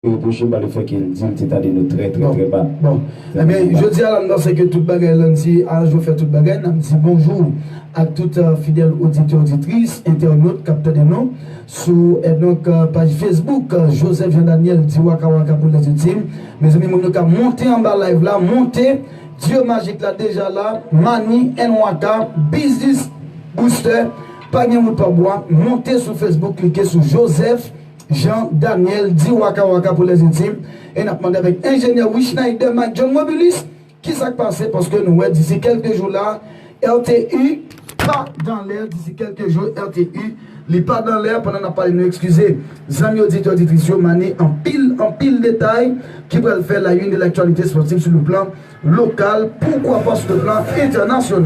touché par le fait qu'il dit qu'il était de très bas. Bon, eh bien, je dis à l'homme, c'est que toute bagaille, lundi, je fais toute bagaille, je dis bonjour à toutes fidèles auditeurs, auditrices, internautes, capteurs de nous, sur page Facebook, Joseph Jean-Daniel, dit Waka Waka pour les ultimes. Mes amis, nous avons monté en bas live là, monté, Dieu magique là, déjà là, Mani, Nwaka, Business Booster, pas de mot par bois, montez sur Facebook, cliquez sur Joseph Jean-Daniel, dit Waka Waka pour les intimes. Et nous avons demandé avec ingénieur Schneider, Mike John Mobilis, qui s'est passé parce que nous, d'ici quelques jours là, RTU, pas dans l'air, d'ici quelques jours, RTU, les pas dans l'air, pendant qu'on parlé, nous excusez, amis auditeurs, auditrices, mané en pile détail, qui va faire la une de l'actualité sportive sur le plan local, pourquoi pas sur le plan international.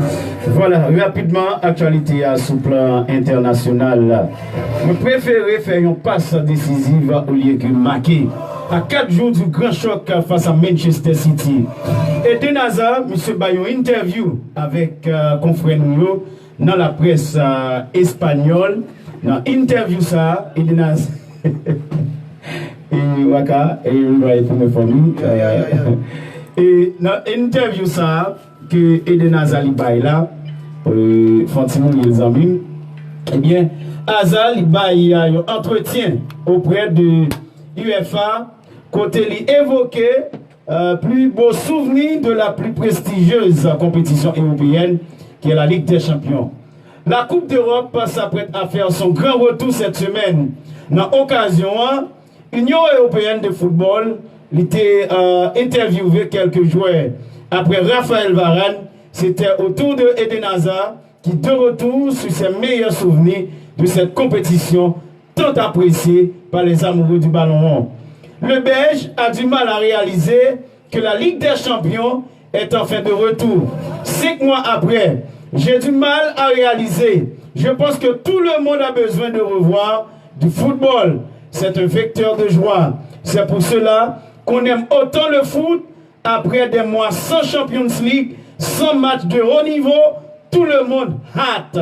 Voilà, rapidement, actualité sur le plan international. Je préfère faire une passe décisive au lieu que marquer. À 4 jours du grand choc face à Manchester City. Eden Hazard, M. Bayon, interview avec confrère nous dans la presse espagnole. Dans l'interview, ça, Eden Hazard. Et Waka, et il va être pour mes familles. Et dans l'interview, ça, que Eden Hazard est là, Fantino, les amis, eh bien, Hazard, il y a un entretien auprès de UEFA, côté lui évoquer plus beau souvenir de la plus prestigieuse compétition européenne qui est la Ligue des Champions. La Coupe d'Europe s'apprête à faire son grand retour cette semaine. Dans l'occasion, l'Union européenne de football était interviewé quelques joueurs. Après Raphaël Varane, c'était au tour de Eden Hazard qui de retour sur ses meilleurs souvenirs de cette compétition tant appréciée par les amoureux du ballon rond. Le Belge a du mal à réaliser que la Ligue des Champions est en fin de retour. 5 mois après, j'ai du mal à réaliser. Je pense que tout le monde a besoin de revoir du football. C'est un vecteur de joie. C'est pour cela qu'on aime autant le foot après des mois sans Champions League, sans match de haut niveau. Tout le monde hâte.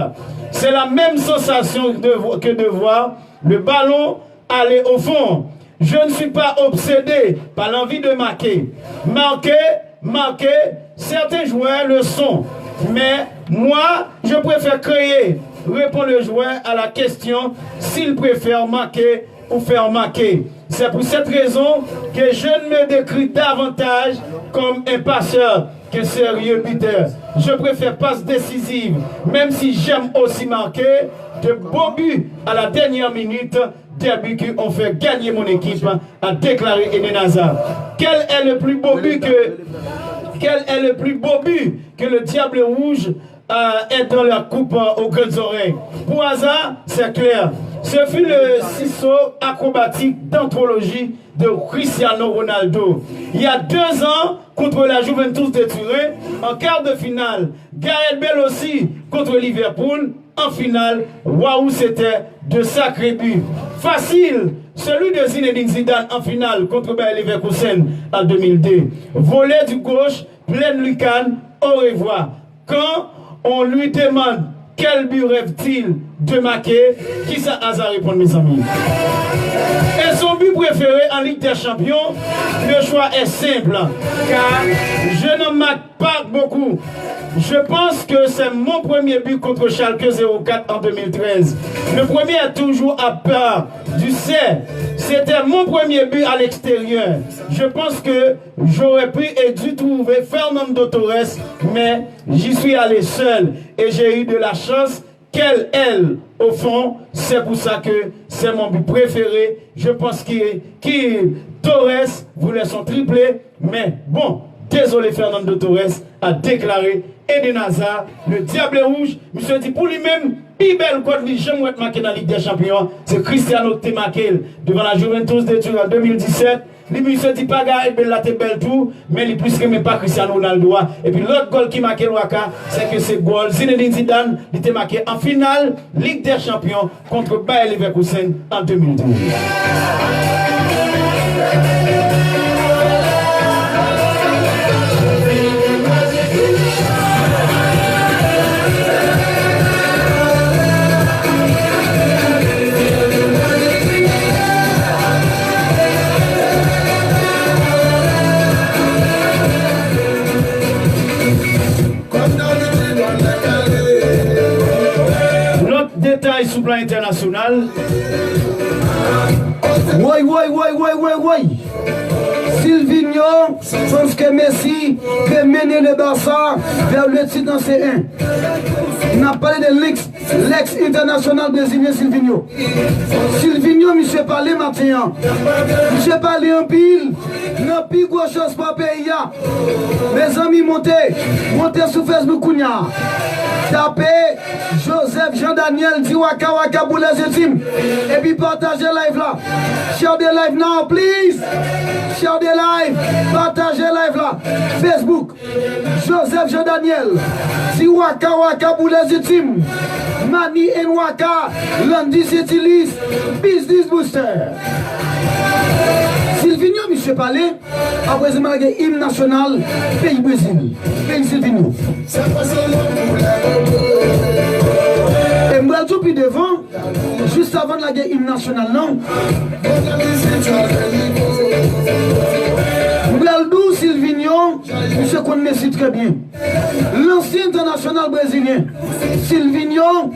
C'est la même sensation que de voir le ballon aller au fond. Je ne suis pas obsédé par l'envie de marquer. Marquer, certains joueurs le sont. Mais moi, je préfère créer. Répond le joueur à la question s'il préfère marquer ou faire marquer. C'est pour cette raison que je ne me décris davantage comme un passeur que sérieux buteur. Je préfère passe décisive, même si j'aime aussi marquer de beaux buts à la dernière minute. Des buts qui ont fait gagner mon équipe, a déclaré Eden Hazard. Quel est le plus beau but que le Diable Rouge est dans la coupe aux grandes oreilles? Pour Hazard, c'est clair. Ce fut le ciseau acrobatique d'anthologie de Cristiano Ronaldo. Il y a 2 ans, contre la Juventus de Turin, en quart de finale. Gareth Bale aussi, contre Liverpool. En finale, waouh, c'était de sacrés buts. Facile, celui de Zinedine Zidane en finale contre Bayer Leverkusen en 2002. Volet du gauche, pleine lucarne, au revoir. Quand on lui demande quel but rêve-t-il de marquer, qui ça Hazard répond, mes amis? Et son but préféré en Ligue des Champions, le choix est simple, car je ne marque pas beaucoup. Je pense que c'est mon premier but contre Schalke 04 en 2013. Le premier est toujours à part du C. C'était mon premier but à l'extérieur. Je pense que j'aurais pu et dû trouver Fernando Torres, mais j'y suis allé seul et j'ai eu de la chance qu'elle, au fond, c'est pour ça que c'est mon but préféré. Je pense que Torres voulait son triplé, mais bon, désolé Fernando Torres a déclaré Eden Hazard, le Diable Rouge. Monsieur dit pour lui-même, plus belle code lui jamais marqué dans la Ligue des Champions, c'est Cristiano qui marqué devant la Juventus de Turin en 2017. Lui, monsieur dit pas Gareth Bale la belle tout, mais il plus que même pas Cristiano Ronaldo. Et puis l'autre goal qui marqué Waka, c'est que c'est goal Zinedine Zidane, il était marqué en finale Ligue des Champions contre Bayer Leverkusen en 2012. international. Oui. Silvinho pense que Messi peut mener le Barça vers le titre dans C1. On a parlé de l'ex-international brésilien Silvinho. Silvinho, monsieur parlé maintenant. Monsieur parlé en pile. Non, plus grosse chose pour pays. Mes amis, montez sur Facebook. Kounia. Tapez Joseph Jean-Daniel dit Waka Waka pour les ultimes. Et puis partagez live là. Share the live now, please. Share the live. Partagez live là. Facebook. Joseph Jean-Daniel dit Waka Waka pour les ultimes. Mani et Waka. Lundi s'utilise. Business Booster. Silvinho, monsieur Palais, après le hymne national, pays Brésil, pays Silvinho. Et moi, tout puis devant, juste avant la guerre hymne national, non? Mbaldou Silvinho, monsieur connaît Messi très bien. L'ancien international brésilien, Silvinho,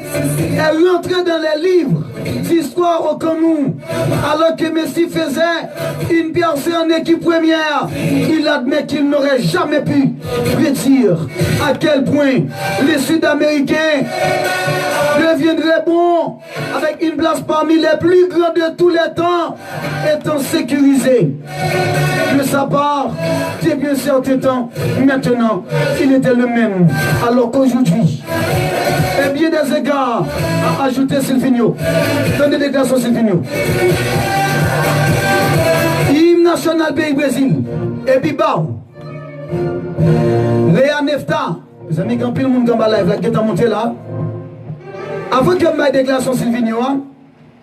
est rentré dans les livres d'histoire au Cameroun. Alors que Messi faisait une percée en équipe première, il admet qu'il n'aurait jamais pu prédire à quel point les Sud-Américains deviendraient bons avec une place parmi les plus grands de tous les temps, étant sécurisés de sa part depuis un certain temps. Maintenant, il était le même, alors qu'aujourd'hui, et bien des égards, a ajouté Silvinho. Donnez des déclarations Silvinho. Hymne national pays Brésil. Et puis Bao. Léa Nefta. Vous avez quand pile le monde dans live là qui est monté là. Avant que je déclaration Silvinho,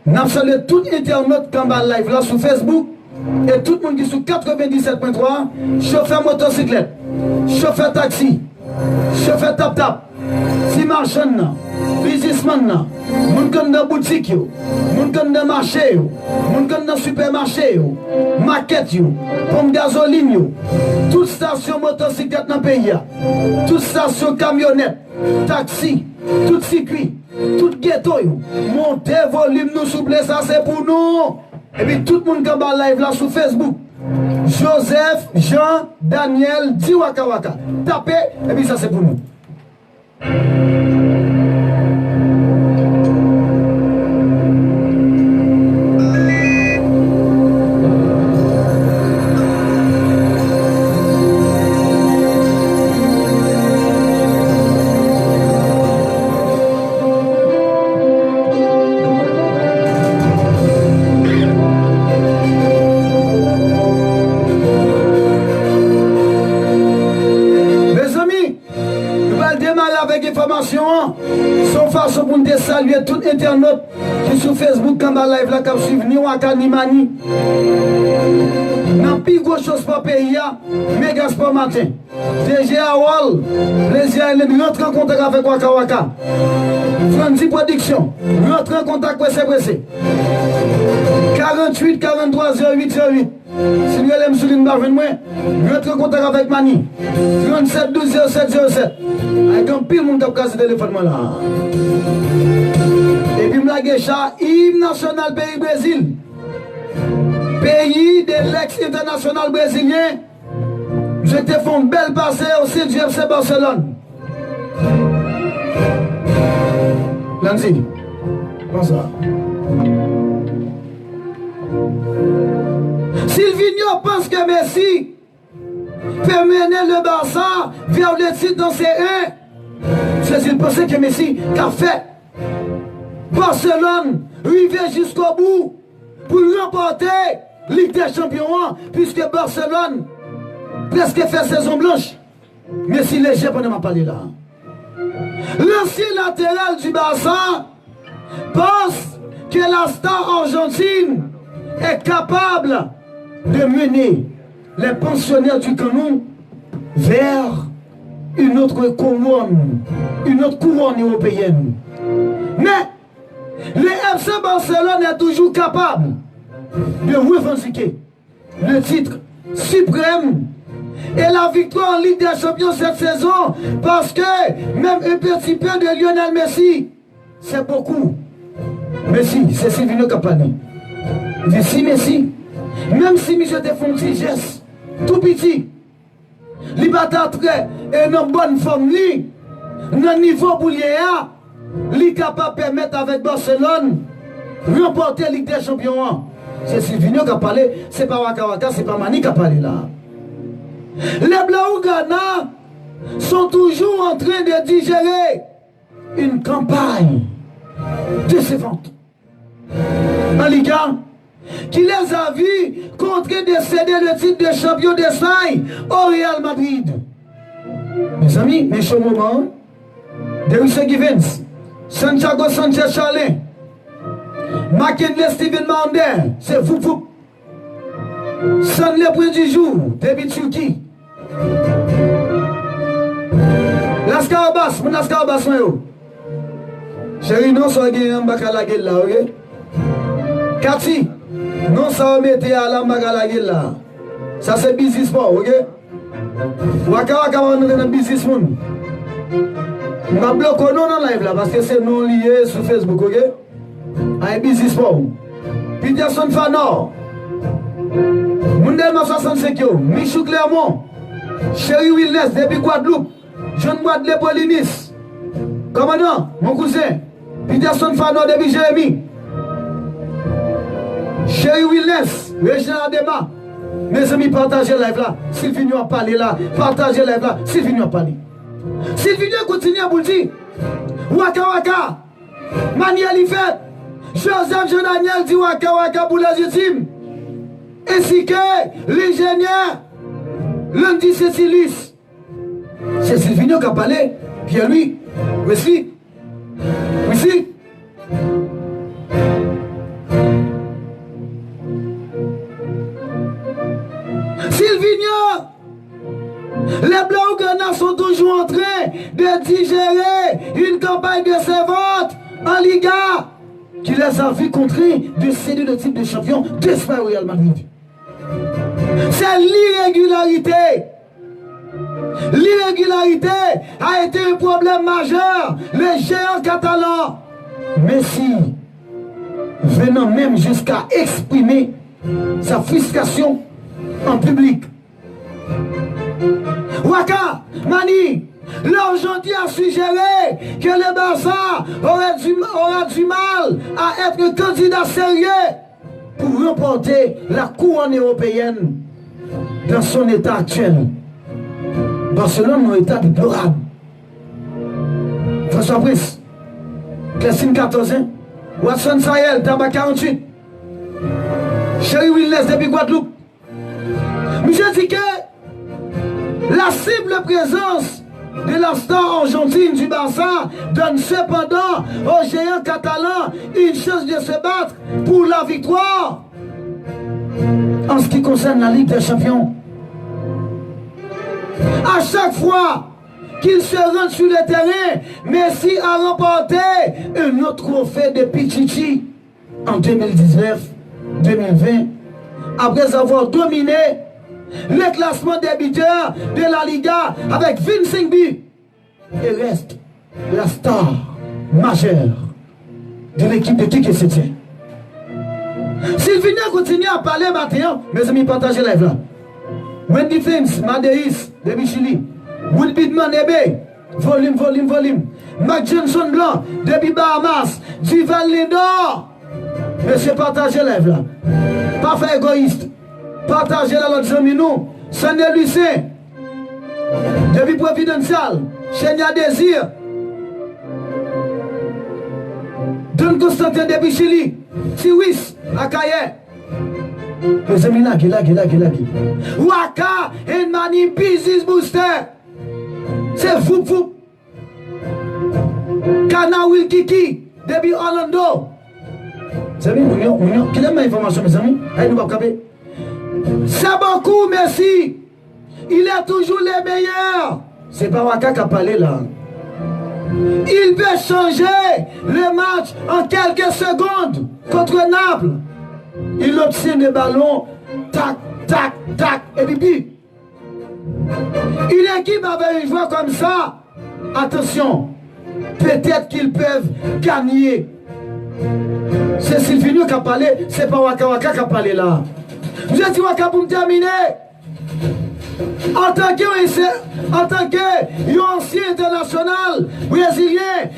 nous saluons tout internaute qui est live là sur Facebook. Et tout le monde qui est sur 97.3, chauffeur motocyclette, chauffeur taxi, chauffeur tap-tap, si marchand, businessman, moun kon dans boutique, moun kon dans marché, moun kon dans supermarché, maquette, pomme gasoline, toute station motocyclette dans le pays, toute station camionnette, taxi, tout circuit, tout ghetto, montez volume nous souple, ça c'est pour nous. Et puis tout le monde qui est live là sur Facebook. Joseph Jean Daniel dit Waka Waka. Tapez, et puis ça c'est pour nous. Son façon pour nous saluer tout internaute qui sur Facebook quand on live là qui suivre ni Waka ni Mani. N'a plus grosse chose pour pays méga sport matin. DG Awal, plaisir de rentrer en contact avec Waka Waka. Franzi Production, rentrer en contact avec pressé. 48 43 08 08. Si vous allez me souligner, rentrez en contact avec Mani. 37 12 07 07. Avec un pile monde qui a cassé le téléphone là. Et puis, je hymne national pays Brésil. Pays de l'ex-international brésilien. Je te fais une belle passée au site du FC Barcelone. Lanzi, bonsoir. Silvinho pense que Messi peut mener le Barça vers le titre dans C1. C'est il pensait que Messi a fait Barcelone arriver jusqu'au bout pour remporter Ligue des Champions, puisque Barcelone presque fait saison blanche. Messi léger pendant ma parler là. L'ancien latéral du Barça pense que la star argentine est capable de mener les pensionnaires du Cameroun vers une autre couronne européenne. Mais le FC Barcelone est toujours capable de revendiquer le titre suprême et la victoire en Ligue des Champions cette saison, parce que même un petit peu de Lionel Messi, c'est beaucoup Messi, c'est Silvino qui a parlé. Il dit si Messi, même si monsieur te fait un petit geste, tout petit, il va t'entrer et dans bonne forme, dans le niveau pour il est capable de permettre avec Barcelone remporter la Ligue des Champions. C'est Silvino qui a parlé, c'est pas Waka Waka, c'est pas Mani qui a parlé là. Les Blancs Ghana sont toujours en train de digérer une campagne décevante en Liga qui les a vus contraints de céder le titre de champion d'Espagne au Real Madrid. Mes amis, mes chers moments, Derrick Givens, Santiago Sanchez Charlin, McKinley Steven Mander, c'est vous. San le point du jour, David Turki. Lascarabas, mon Lascarabas, chérie, non, ça va gagner un bac à la gueule là, ok? Cathy, non, ça va mettre à la bac à la gueule là. Ça c'est business sport, ok? Waka Waka va entrer dans le business monde. Je vais bloquer non dans live là parce que c'est non lié sur Facebook, ok? Un business sport. Peterson Fanor. Mundelma 65 yo, Michou Clermont, Chéri Wilness depuis Guadeloupe, John Boadle Polinis, commandant, mon cousin, Peterson Fano depuis Jérémy, Chéri Wilness, Réginald Adema, mes amis, partagez live là, Sylvinho a parlé là, partagez live là, Sylvinho a parlé. Sylvinho continue à vous dire, Waka Waka, Maniel Ifet, Joseph Jean Daniel dit Waka Waka pour légitime. Ainsi que l'ingénieur Lundi Cécilis. C'est Sylvinho qui a parlé. Pierre lui. Wesley. Sylvinho. Les Blancs Ghana sont toujours en train de digérer une campagne de sévente en Liga qui les a vus contraints de céder le titre de champion d'Espagne au Real Madrid. C'est l'irrégularité. L'irrégularité a été un problème majeur. Les géants catalans, Messi, venant même jusqu'à exprimer sa frustration en public. Waka, Mani, l'Argentine a suggéré que le Barça aura du mal à être candidat sérieux pour remporter la couronne européenne dans son état actuel. Barcelone est un état déplorable. François Brice, Clessine 14, Watson Sahel, Tamba 48, Chéri Wilness depuis Guadeloupe. Monsieur dit que la cible présence de la star argentine du Barça donne cependant aux géants catalans une chance de se battre pour la victoire en ce qui concerne la Ligue des Champions. À chaque fois qu'il se rend sur le terrain, Messi a remporté un autre trophée de Pichichi en 2019-2020 après avoir dominé le classement des buteurs de la Liga avec 25 buts et reste la star majeure de l'équipe de Kike Sétien. Sylvinho continue à parler maintenant, mes amis, partagez live là. Wendy Fins, Madeis, de Chili, Will Bidman Ebe, volume. Mac Johnson Blanc, depuis Bahamas, Duval Lindor. Monsieur, partagez live là. Pas fait égoïste. Partagez la l'autre ami nous. Sandel Lucien. Depuis Providencial. Chenia Désir. Don Constantin depuis Chili. Tiwis. Akaye. Les amis là, Waka and Mani Business Booster. C'est fou. Kana Will Kiki. Depuis Orlando. Les amis, quelle est ma information, mes amis? Allez, nous va caper. C'est beaucoup, merci. Il est toujours le meilleur. C'est pas Waka qui a parlé là. Il peut changer le match en quelques secondes contre Naples. Il obtient le ballon, tac, et puis. Une équipe avec une voix comme ça, attention, peut-être qu'ils peuvent gagner C'est Sylvinho qui a parlé, c'est pas Waka Waka qui a parlé là. Vous êtes Waka pour me terminer. En tant que ancien international brésilien,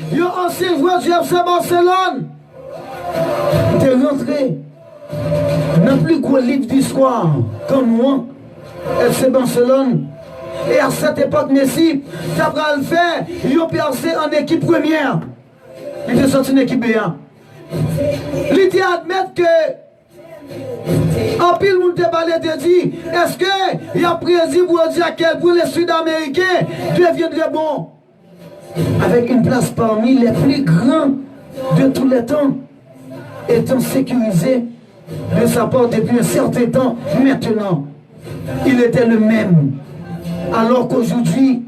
ancien joueur du FC Barcelone, tu es rentré dans le plus gros livre d'histoire comme moi, FC Barcelone. Et à cette époque, Messi, tu as le faire, ils ont percé en équipe première. Il est sorti une équipe B1. Il dit admettre que en pile, monde te parlé te dit, est-ce qu'il y a président pour dire à quel point les Sud-Américains deviendraient bons? Avec une place parmi les plus grands de tous les temps, étant sécurisé de sa part depuis un certain temps. Maintenant, il était le même. Alors qu'aujourd'hui,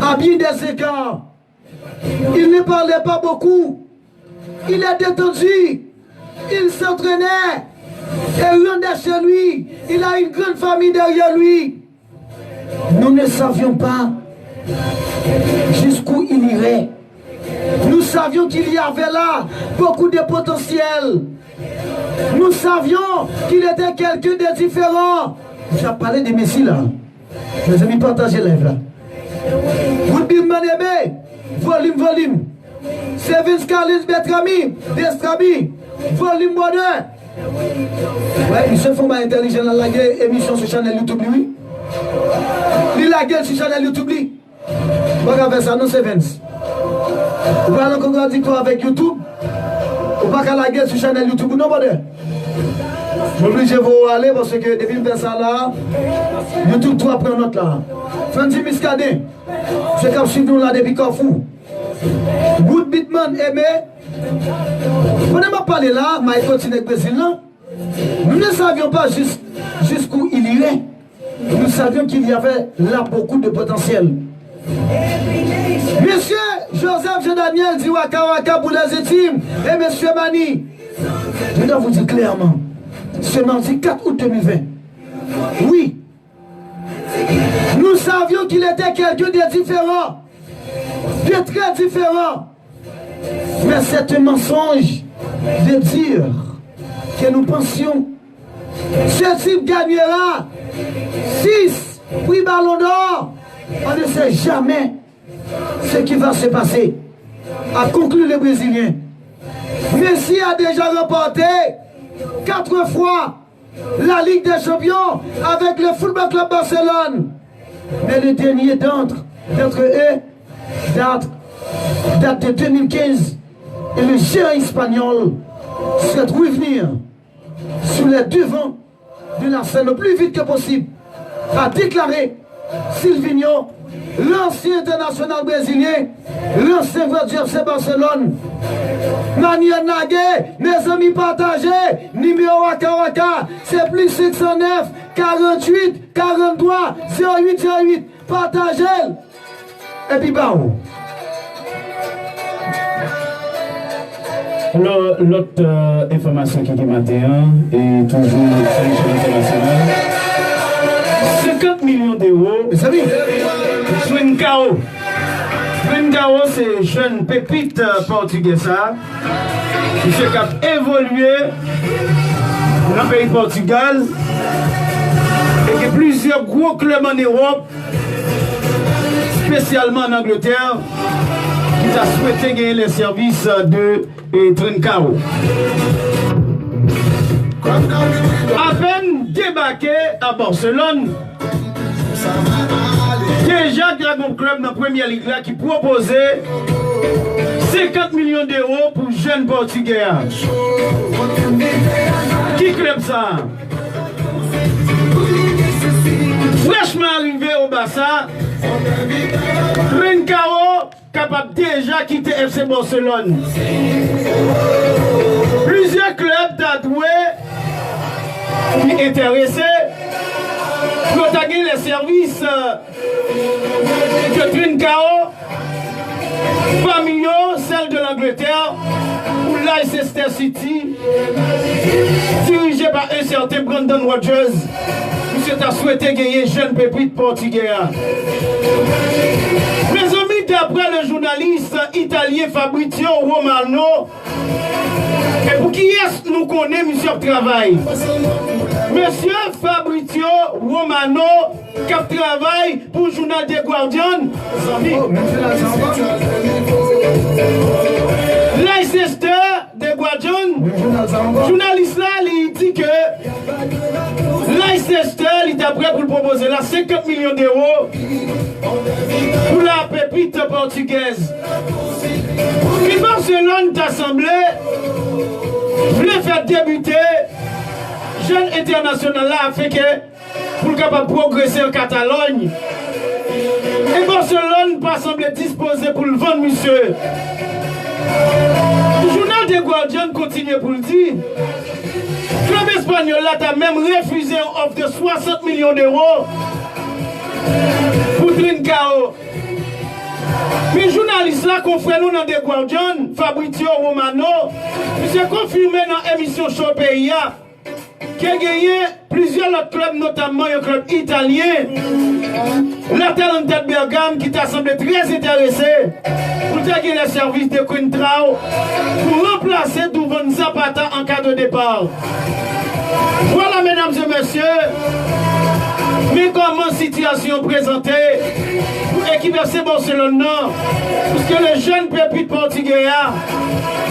à bien des égards, il ne parlait pas beaucoup. Il est détendu. Il s'entraînait. Et rendait chez lui. Il a une grande famille derrière lui. Nous ne savions pas jusqu'où il irait. Nous savions qu'il y avait là beaucoup de potentiel. Nous savions qu'il était quelqu'un de différent. J'ai parlé de Messi là. Mes amis, partagez live là. Woodbim Manebe, volume. Sevin Scarlett Betrami, Destrami, volume 1. Ouais, il se font pas intelligent dans la guerre, émission sur Channel YouTube, oui. Il la gueule sur Channel YouTube, oui. Pas faire ça, non, c'est Vince. Vous parlez en contradictoire avec YouTube. Ou pas qu'à la guerre sur Channel YouTube, non, bon. Je suis obligé de vous aller parce que depuis que je fais ça là, YouTube tout après notre là. Fancy Miscadé, c'est comme si nous là depuis Carrefour. Good Bitman aimé. On ne m'a parlé là, mais il continue avec le Brésil là. Nous ne savions pas jusqu'où il irait. Nous savions qu'il y avait là beaucoup de potentiel. Monsieur Joseph Jean-Daniel dit Waka Waka pour les intimes et monsieur Mani. Je dois vous dire clairement, ce mardi 4 août 2020, oui, nous savions qu'il était quelqu'un de différent, de très différent. Mais c'est un mensonge de dire que nous pensions ce type gagnera 6 prix Ballon d'Or. On ne sait jamais ce qui va se passer. A conclu le Brésilien. Messi a déjà remporté 4 fois la Ligue des Champions avec le Football Club Barcelone. Mais le dernier d'entre eux date de 2015. Et le géant espagnol souhaite revenir sur les devants de la scène le plus vite que possible. A déclaré Sylvinho, l'ancien international brésilien, l'ancien joueur du FC Barcelone. Manière Nagé, mes amis partagés, numéro Waka Waka, c'est plus 609 48 43 08 08. Partagez. Et puis bao. Alors, l'autre information qui est matin est toujours sur l'échelle internationale. 50 millions d'euros. Mes amis, Trincao. Trincao, c'est jeune pépite portugais ça. Qui se cap évolué dans le pays Portugal. Et que plusieurs gros clubs en Europe, spécialement en Angleterre, qui a souhaité gagner les services de Trincao. À peine débarqué à Barcelone, déjà Dragon Club dans la première ligue là qui proposait 50 millions d'euros pour jeunes portugais. Qui club ça? Fraîchement arrivé au Barça, Trincao capable déjà quitter FC Barcelone. Plusieurs clubs tatoués intéressés pour attaquer les services de Trincao, parmi eux celle de l'Angleterre ou Leicester City, dirigé par un certain Brendan Rodgers. Monsieur a souhaité gagner jeune pépite portugais. Mes amis, Et d'après le journaliste italien Fabrizio Romano, et pour qui est-ce nous connaît monsieur travail? Monsieur Fabrizio Romano qui travaille pour le journal The Guardian. Leicester The Guardian, journaliste là, il dit que Leicester, il est prêt pour le proposer là 50 millions d'euros pour la pépite portugaise. Et Barcelone d'Assemblée voulait faire débuter jeune international là africain pour capable progresser en Catalogne. Et Barcelone pas semblé disposé pour le vendre, monsieur. Le journal The Guardian continue pour le dire. Le club espagnol là a même refusé une offre de 60 millions d'euros pour Trincao. Mais le journaliste là qu'on fait nous dans The Guardian, Fabrizio Romano, il s'est confirmé dans l'émission Show PIA qui a gagné plusieurs autres clubs, notamment un club italien, l'Atalanta de Bergame, qui t'a semblé très intéressé pour gagner les services de Coentrao pour remplacer Duvon Zapata en cas de départ. Voilà, mesdames et messieurs, mais comment situation présentée pour l'équipe FC Barcelone non, puisque le jeune pépite portugais a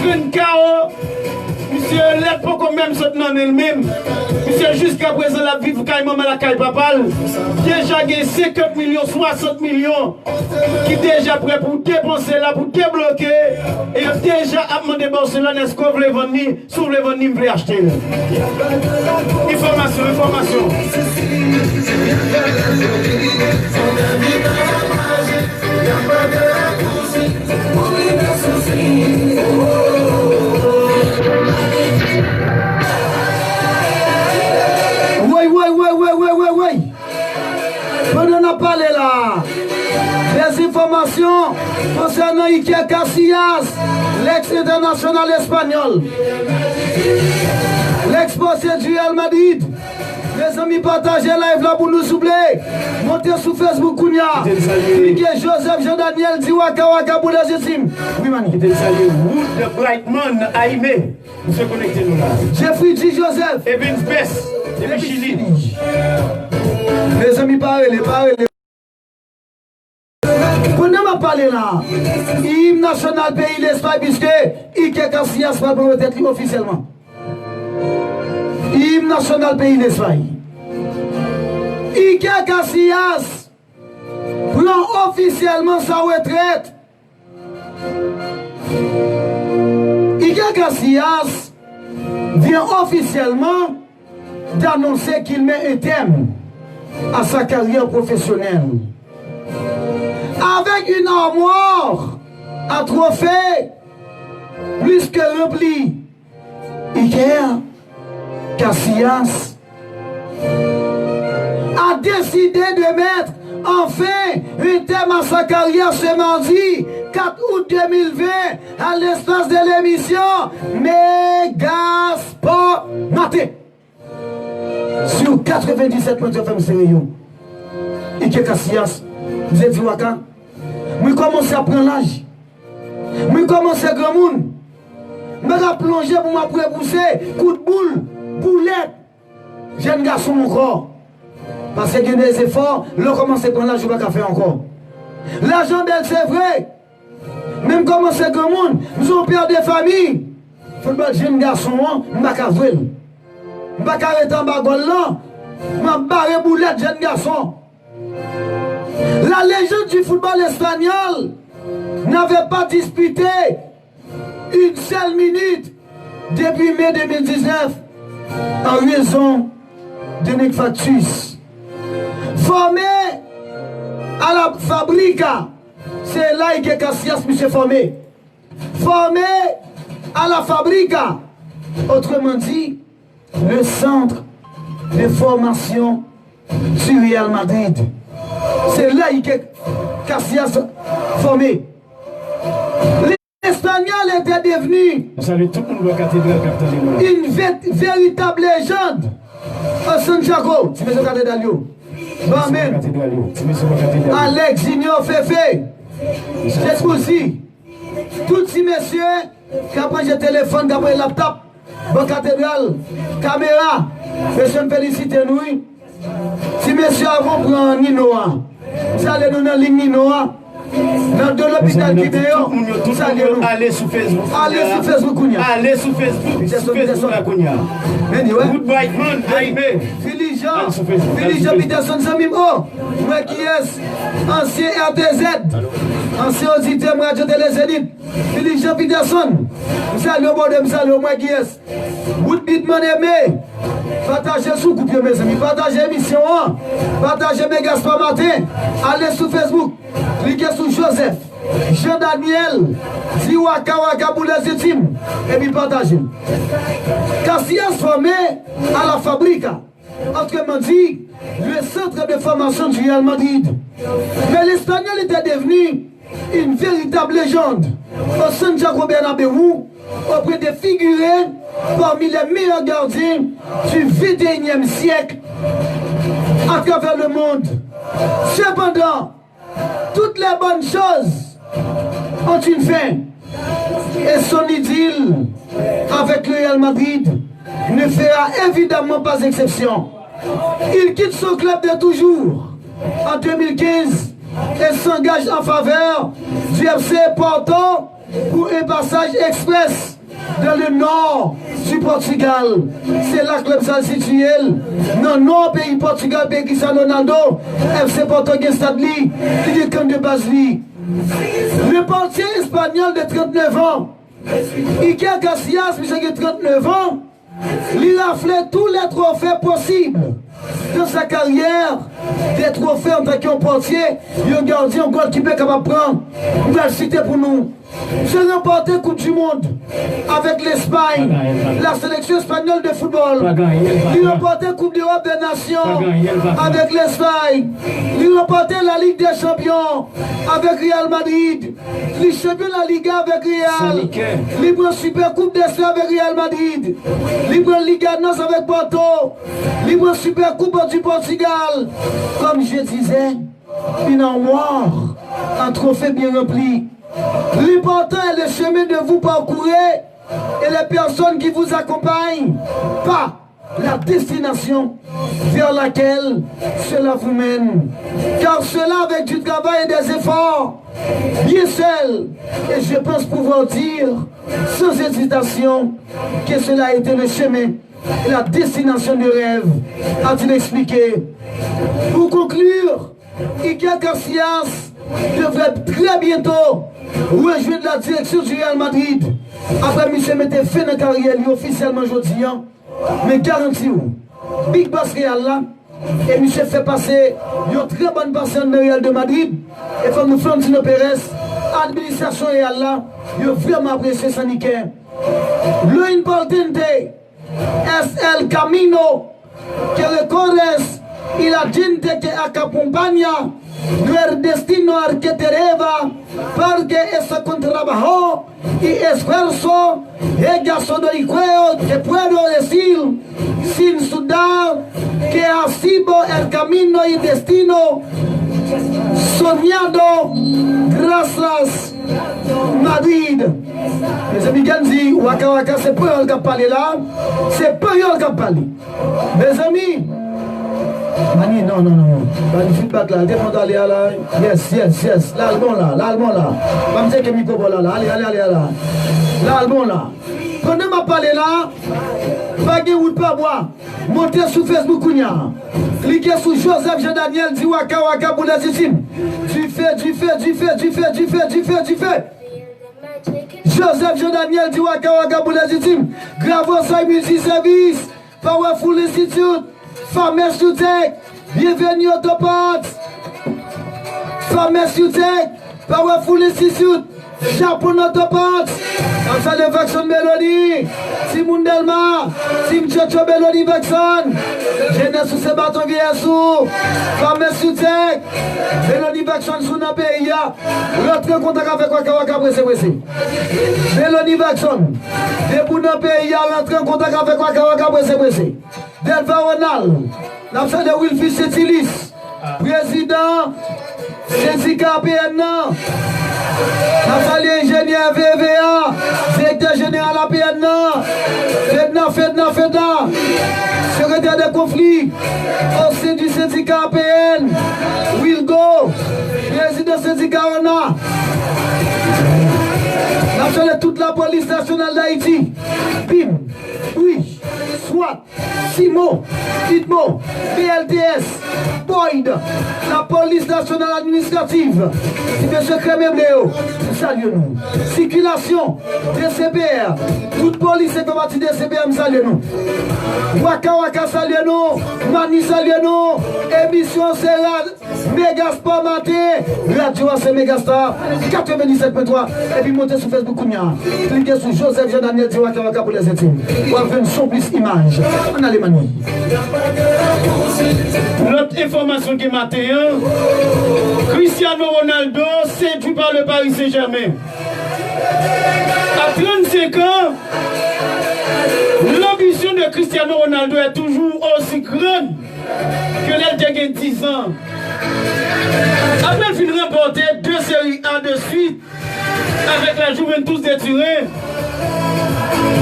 une KO. Monsieur, l'aide pas quand même cette non elle-même. Monsieur, jusqu'à présent, la vie, vous caille maman la caille papal. Déjà gagné 50 millions, 60 millions, qui déjà prêt pour dépenser là, pour débloquer. Et déjà à demander Barcelone, est-ce que vous voulez venir, si vous voulez venir, vous voulez acheter. Information, information. Oui. Pendant qu'on a parlé là, des informations concernant Iker Casillas, l'ex-international espagnol, l'ex-possé du Real Madrid. Les amis, partagez live là pour nous soupler. Montez sur Facebook Kounia. Cliquez Joseph Jean-Daniel Diwaka Waka pour les estimes. Oui, mani. Wood the Brightman Aimé. Nous sommes connectés nous là. Jeffrey G. Joseph. Evans Bess. De Chili. Les amis, parlez. Pendant qu'on parle là, l'hymne national pays l'Espagne, puisque Iker Casillas va peut-être officiellement. Hymne national pays d'Espagne. Iker Casillas prend officiellement sa retraite. Iker Casillas vient officiellement d'annoncer qu'il met un terme à sa carrière professionnelle. Avec une armoire à trophées plus que remplie. Iker Casillas a décidé de mettre enfin un terme à sa carrière ce mardi 4 août 2020 à l'espace de l'émission Méga Sport Maté sur 97.fm Sérieux. Iker Casillas, vous êtes dit Waka, moi commence à prendre l'âge, moi commence à grand monde, moi à plonger pour m'apprendre pousser coup de boule. Boulette, jeune garçon encore. Parce qu'il y a des efforts, l'on commence à prendre l'argent, je ne vais pas faire encore. L'argent d'elle, c'est vrai. Même comment c'est grand monde, nous sommes père de famille. Il faut que jeune garçon, je ne vais pas voir. Je ne vais pas arrêter en bas là. Je vais barrer boulette, jeune garçon. La légende du football espagnol n'avait pas disputé une seule minute depuis mai 2019. En raison de Necfatus. Formé à la Fabrica, c'est là que Casillas s'est formé. Formé à la Fabrica, autrement dit, le centre de formation du Real Madrid. C'est là que Casillas formé. L'Espagnol était devenu une véritable légende à Santiago. Alex Junior Fefe, C'est aussi. Tous ces messieurs qui apprennent le téléphone, qui apprennent le laptop, bon cathédrale, caméra, je me félicite nous. Si messieurs avant prendre Ninoa, vous allez nous dans la ligne Ninoa, dans de l'hôpital qui est allez sur Facebook. Allez sur Facebook. Allez sur Facebook. Goodbye, man. Philippe Jean Peterson, moi qui est ancien RTZ, ancien auditeur Radio Télé-Zénith. Philippe Jean Peterson, salut au monde, salut moi qui est. Woodbit man aimé, partagez sous coupe mes amis, partagez l'émission, partagez mes Gaspard Matin, allez sur Facebook, cliquez sur Joseph, Jean-Daniel, Ziwaka Waka Boulazétim, et puis partagez. Cassias formé à la fabrique, autrement dit, le centre de formation du Real Madrid. Mais l'Espagnol était devenu une véritable légende au Santiago Bernabéu, auprès des figurés parmi les meilleurs gardiens du 21e siècle à travers le monde. Cependant, toutes les bonnes choses ont une fin. Et son idylle avec le Real Madrid ne fera évidemment pas exception. Il quitte son club de toujours en 2015 et s'engage en faveur du FC Porto pour un passage express dans le nord du Portugal. C'est là que le club s'est situé. Dans le nord pays Portugal, pays Cristiano Ronaldo, FC Porto qui est stade qui est camp de base. Le portier espagnol de 39 ans, Iker Casillas, qui a 39 ans, il a fait tous les trophées possibles dans sa carrière, des trophées en tant que portier, un gardien, un goalkeeper capable de prendre. On va le citer pour nous. J'ai remporté Coupe du Monde avec l'Espagne, la sélection espagnole de football. Il a remporté Coupe d'Europe des Nations avec l'Espagne. Il a remporté la Ligue des Champions avec Real Madrid. Il est champion de la Liga avec Real. Il prend Super Coupe d'Espagne avec Real Madrid. Il prend Liga NOS avec Porto. Il prend Super Coupe du Portugal. Comme je disais, une armoire, un trophée bien rempli. L'important est le chemin de vous parcourir et les personnes qui vous accompagnent, pas la destination vers laquelle cela vous mène. Car cela avec du travail et des efforts, bien seul, et je pense pouvoir dire sans hésitation que cela a été le chemin et la destination du rêve, a-t-il expliqué. Pour conclure, Iker Casillas devrait très bientôt rejoindre la direction du Real Madrid. Après, Michel mettait fin de carrière officiellement aujourd'hui. Mais garantis vous, Big Bass Real là, et Michel fait passer une très bonne personne de Real de Madrid. Et comme nous Florentino Pérez, l'administration Real là, il a vraiment apprécié son Iker. Lo importante es el camino que recorres y la gente que acompaña. No destino al que te lleva, porque es con trabajo y esfuerzo, ella solo el juego que puedo decir, sin sudar, que ha sido el camino y destino soñado, gracias Madrid. Mes amis Ganzi, Waka Waka, c'est pas eux qui parlent là, c'est pas eux qui parlent. Mes amis, Mani, non. Le feedback là, dépend d'aller à la. Yes. L'album là. Pas me dire que le micro là. Allez là. L'album là. Pendant ma parlé là, pas de route pas bois. Montez sur Facebook Kounia. Cliquez sur Joseph Jean-Daniel, dit Waka Boulazétim. Tu fais. Joseph Jean-Daniel, dit Waka Boulazétim. Gravo ça, Music Service, Powerful Institute. Fameux Soutec, bienvenue au Topot. Fameux Soutec, Powerful Institute, Japon au Topot. Comme ça, le Vaxon Mélodie, Simon Delma, Sim Tchocho Mélodie Vaxon. Jeunesse sous ce bâton Viessou, Fameux Soutec, Mélodie Vaxon sous nos pays. Rentrez en contact avec Waka pressé. Mélodie Vaxon, depuis nos pays, rentrez en contact avec Waka pressé. Delva Ronald, l'absent de Wilfrid Setilis, président syndicat APN, Nathalie ingénieur VVA, directeur général APN, FEDNA, secrétaire de conflit, au sein du syndicat APN, Wilgo, président syndicat ONA, national toute la police nationale d'Haïti, BIM, oui, SWAT, SIMO, ITMO, BLTS, Boyd, la police nationale administrative, le secret Mébléo, saluons-nous. Circulation, DCPR, toute police et combattu DCPR, saluons-nous. Waka Waka, saluons-nous. Mani, saluons-nous. Émission c'est Megasport Maté, Radio c'est Megastar, 97.3, et puis montez sur Facebook, cliquez sur Joseph Jean Daniel dit Waka Waka pour les intimes. On va faire une son plus image. On a les manies. L'autre information qui est matin, Cristiano Ronaldo séduit par le Paris Saint-Germain. À 35 ans, l'ambition de Cristiano Ronaldo est toujours aussi grande que l'elle de 10 ans. Après le film remporté 2 séries A de suite avec la Juventus de Turin,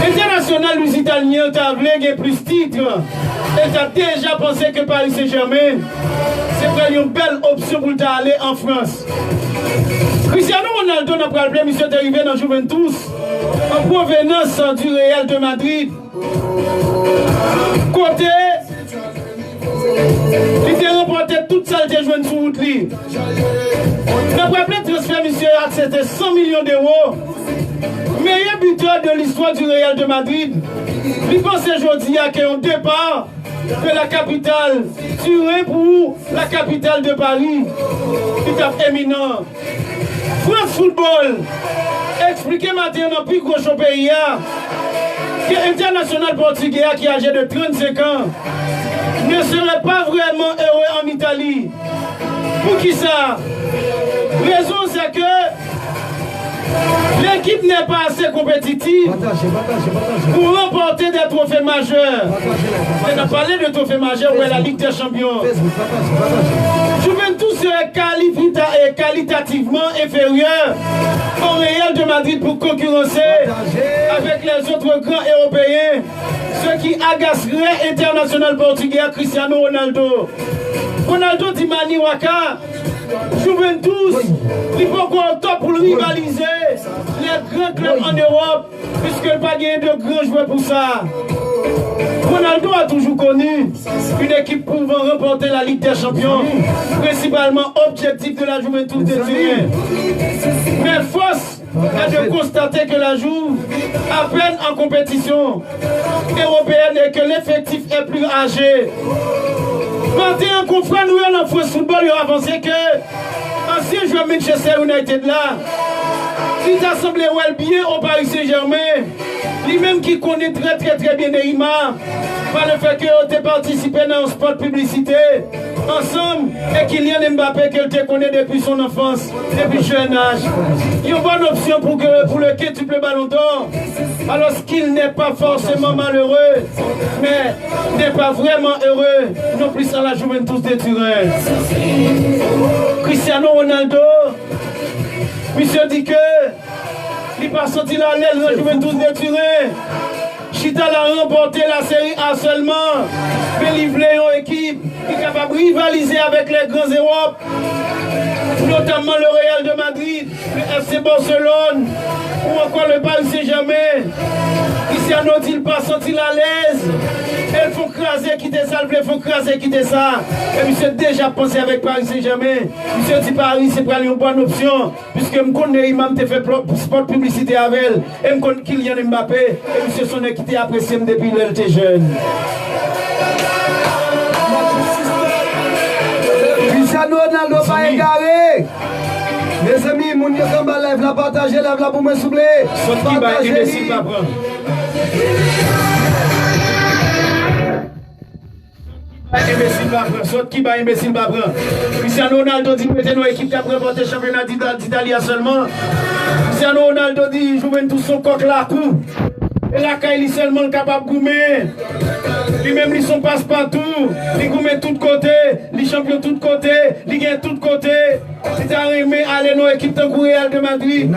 l'international italien Tablé a plus de titres. Et t'as déjà pensé que Paris Saint-Germain, c'est une belle option pour aller en France. Cristiano Ronaldo n'a pas le problème, il est arrivé dans Juventus en provenance du Real de Madrid. Côté, il a remporté toute sa joué sur route. N'a pas le transfert, monsieur, c'était 100 millions d'euros. Meilleur buteur de l'histoire du Real de Madrid. Il pense aujourd'hui qu'il y a un départ de la capitale Turin pour la capitale de Paris. C'est éminent. France Football, expliquez maintenant dans le plus gros pays que l'international portugais qui est âgé de 35 ans ne serait pas vraiment heureux en Italie. Pour qui ça? Raison c'est que l'équipe n'est pas assez compétitive pour remporter des trophées majeurs. On a parlé de trophées majeurs où est la Ligue des Champions. Juventus serait qualitativement inférieur au Real de Madrid pour concurrencer avec les autres grands européens, ce qui agacerait l'international portugais Cristiano Ronaldo. Ronaldo dit Mani Waka, Juventus, il faut qu'on top pour rivaliser les grands clubs en Europe, puisque pas gagné de grands joueurs pour ça. Ronaldo a toujours connu une équipe pouvant remporter la Ligue des Champions, principalement objectif de la Juventus de Turin. Mais force est de constater que la Juve, à peine en compétition européenne et que l'effectif est plus âgé. 21 confrères nous en France Football, ils ont avancé que ancien joueur Manchester United là, il a semblé bien au Paris Saint-Germain, lui-même qui connaît très bien Neymar, par le fait qu'il a participé dans un sport publicité ensemble et Kylian Mbappé qu'il te connaît depuis son enfance, depuis jeune âge. Il y a une bonne option pour le quintuple ballon d'or, alors qu'il n'est pas forcément malheureux, mais n'est pas vraiment heureux, non plus à la Juventus de Turin. Cristiano Ronaldo, monsieur dit que il n'est pas sorti la l'aile de la Juventus de Turin. Chita a remporté la série A seulement. Mais livrer une équipe qui est capable de rivaliser avec les grands Europes, notamment le Real de Madrid, le FC Barcelone ou encore le Paris Saint-Germain. Cristiano dit pas senti à l'aise. Il faut craser, quitter ça, il faut craser, quitter ça. Et monsieur déjà pensé avec Paris Saint-Germain. Monsieur dit Paris, c'est pas une bonne option. Puisque je connais Imam te fait sport publicité avec elle. Et je connais Kylian Mbappé. Et monsieur son équité apprécié depuis qu'il était jeune. Cristiano Ronaldo pas égaré. Mes amis, mon Dieu, comme lève la partager, lève la pour me souffler. Saute qui va imbécile pas prendre. Saute qui va imbécile pas prendre. Cristiano Ronaldo dit que nos équipes qui a remporté le championnat d'Italie seulement. Cristiano Ronaldo dit Juventus son coq la coup. Et là, quand il est seulement capable de goumer. Lui-même, ils sont passe-partout. Il gourmet de tous côtés. Les champions de tous côtés. Il gagne de tous côtés. C'est aller dans l'équipe de Real de Madrid, de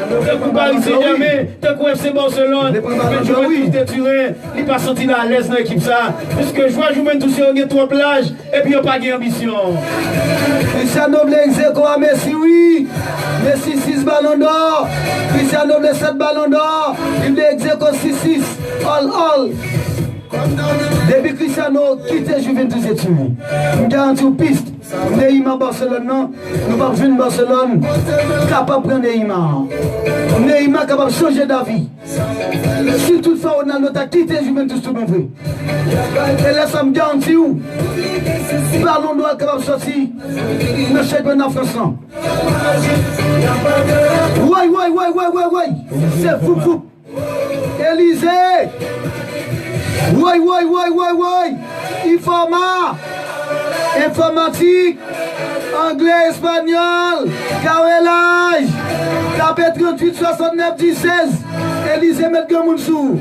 Paris Saint-Germain, de FC Barcelone, mais Juventus de Turin, il pas senti à l'aise dans l'équipe ça, puisque je vois Juventus il y a trop plage et puis il n'y a pas d'ambition. Cristiano Blexeco à Messi, oui. Messi 6 ballons d'or. Cristiano Blexeco 7 ballons d'or. Il Blexeco 6-6. All. Depuis Cristiano quitte Juventus et Turin, nous garantis une piste. Neymar Barcelone, non, nous pas venir Barcelone capable de prendre Neymar. Neymar capable de changer d'avis. Si toutefois Ronaldo a quitté Juventus, tout le monde. Et là, ça me garantit où ballon d'or capable de sortir dans le championnat français. Ouais. C'est fou. Élysée. Ouais. Informatique, anglais, espagnol, carrelage, tapé 38, 69, 10, 16, Élysée Metgamounsou.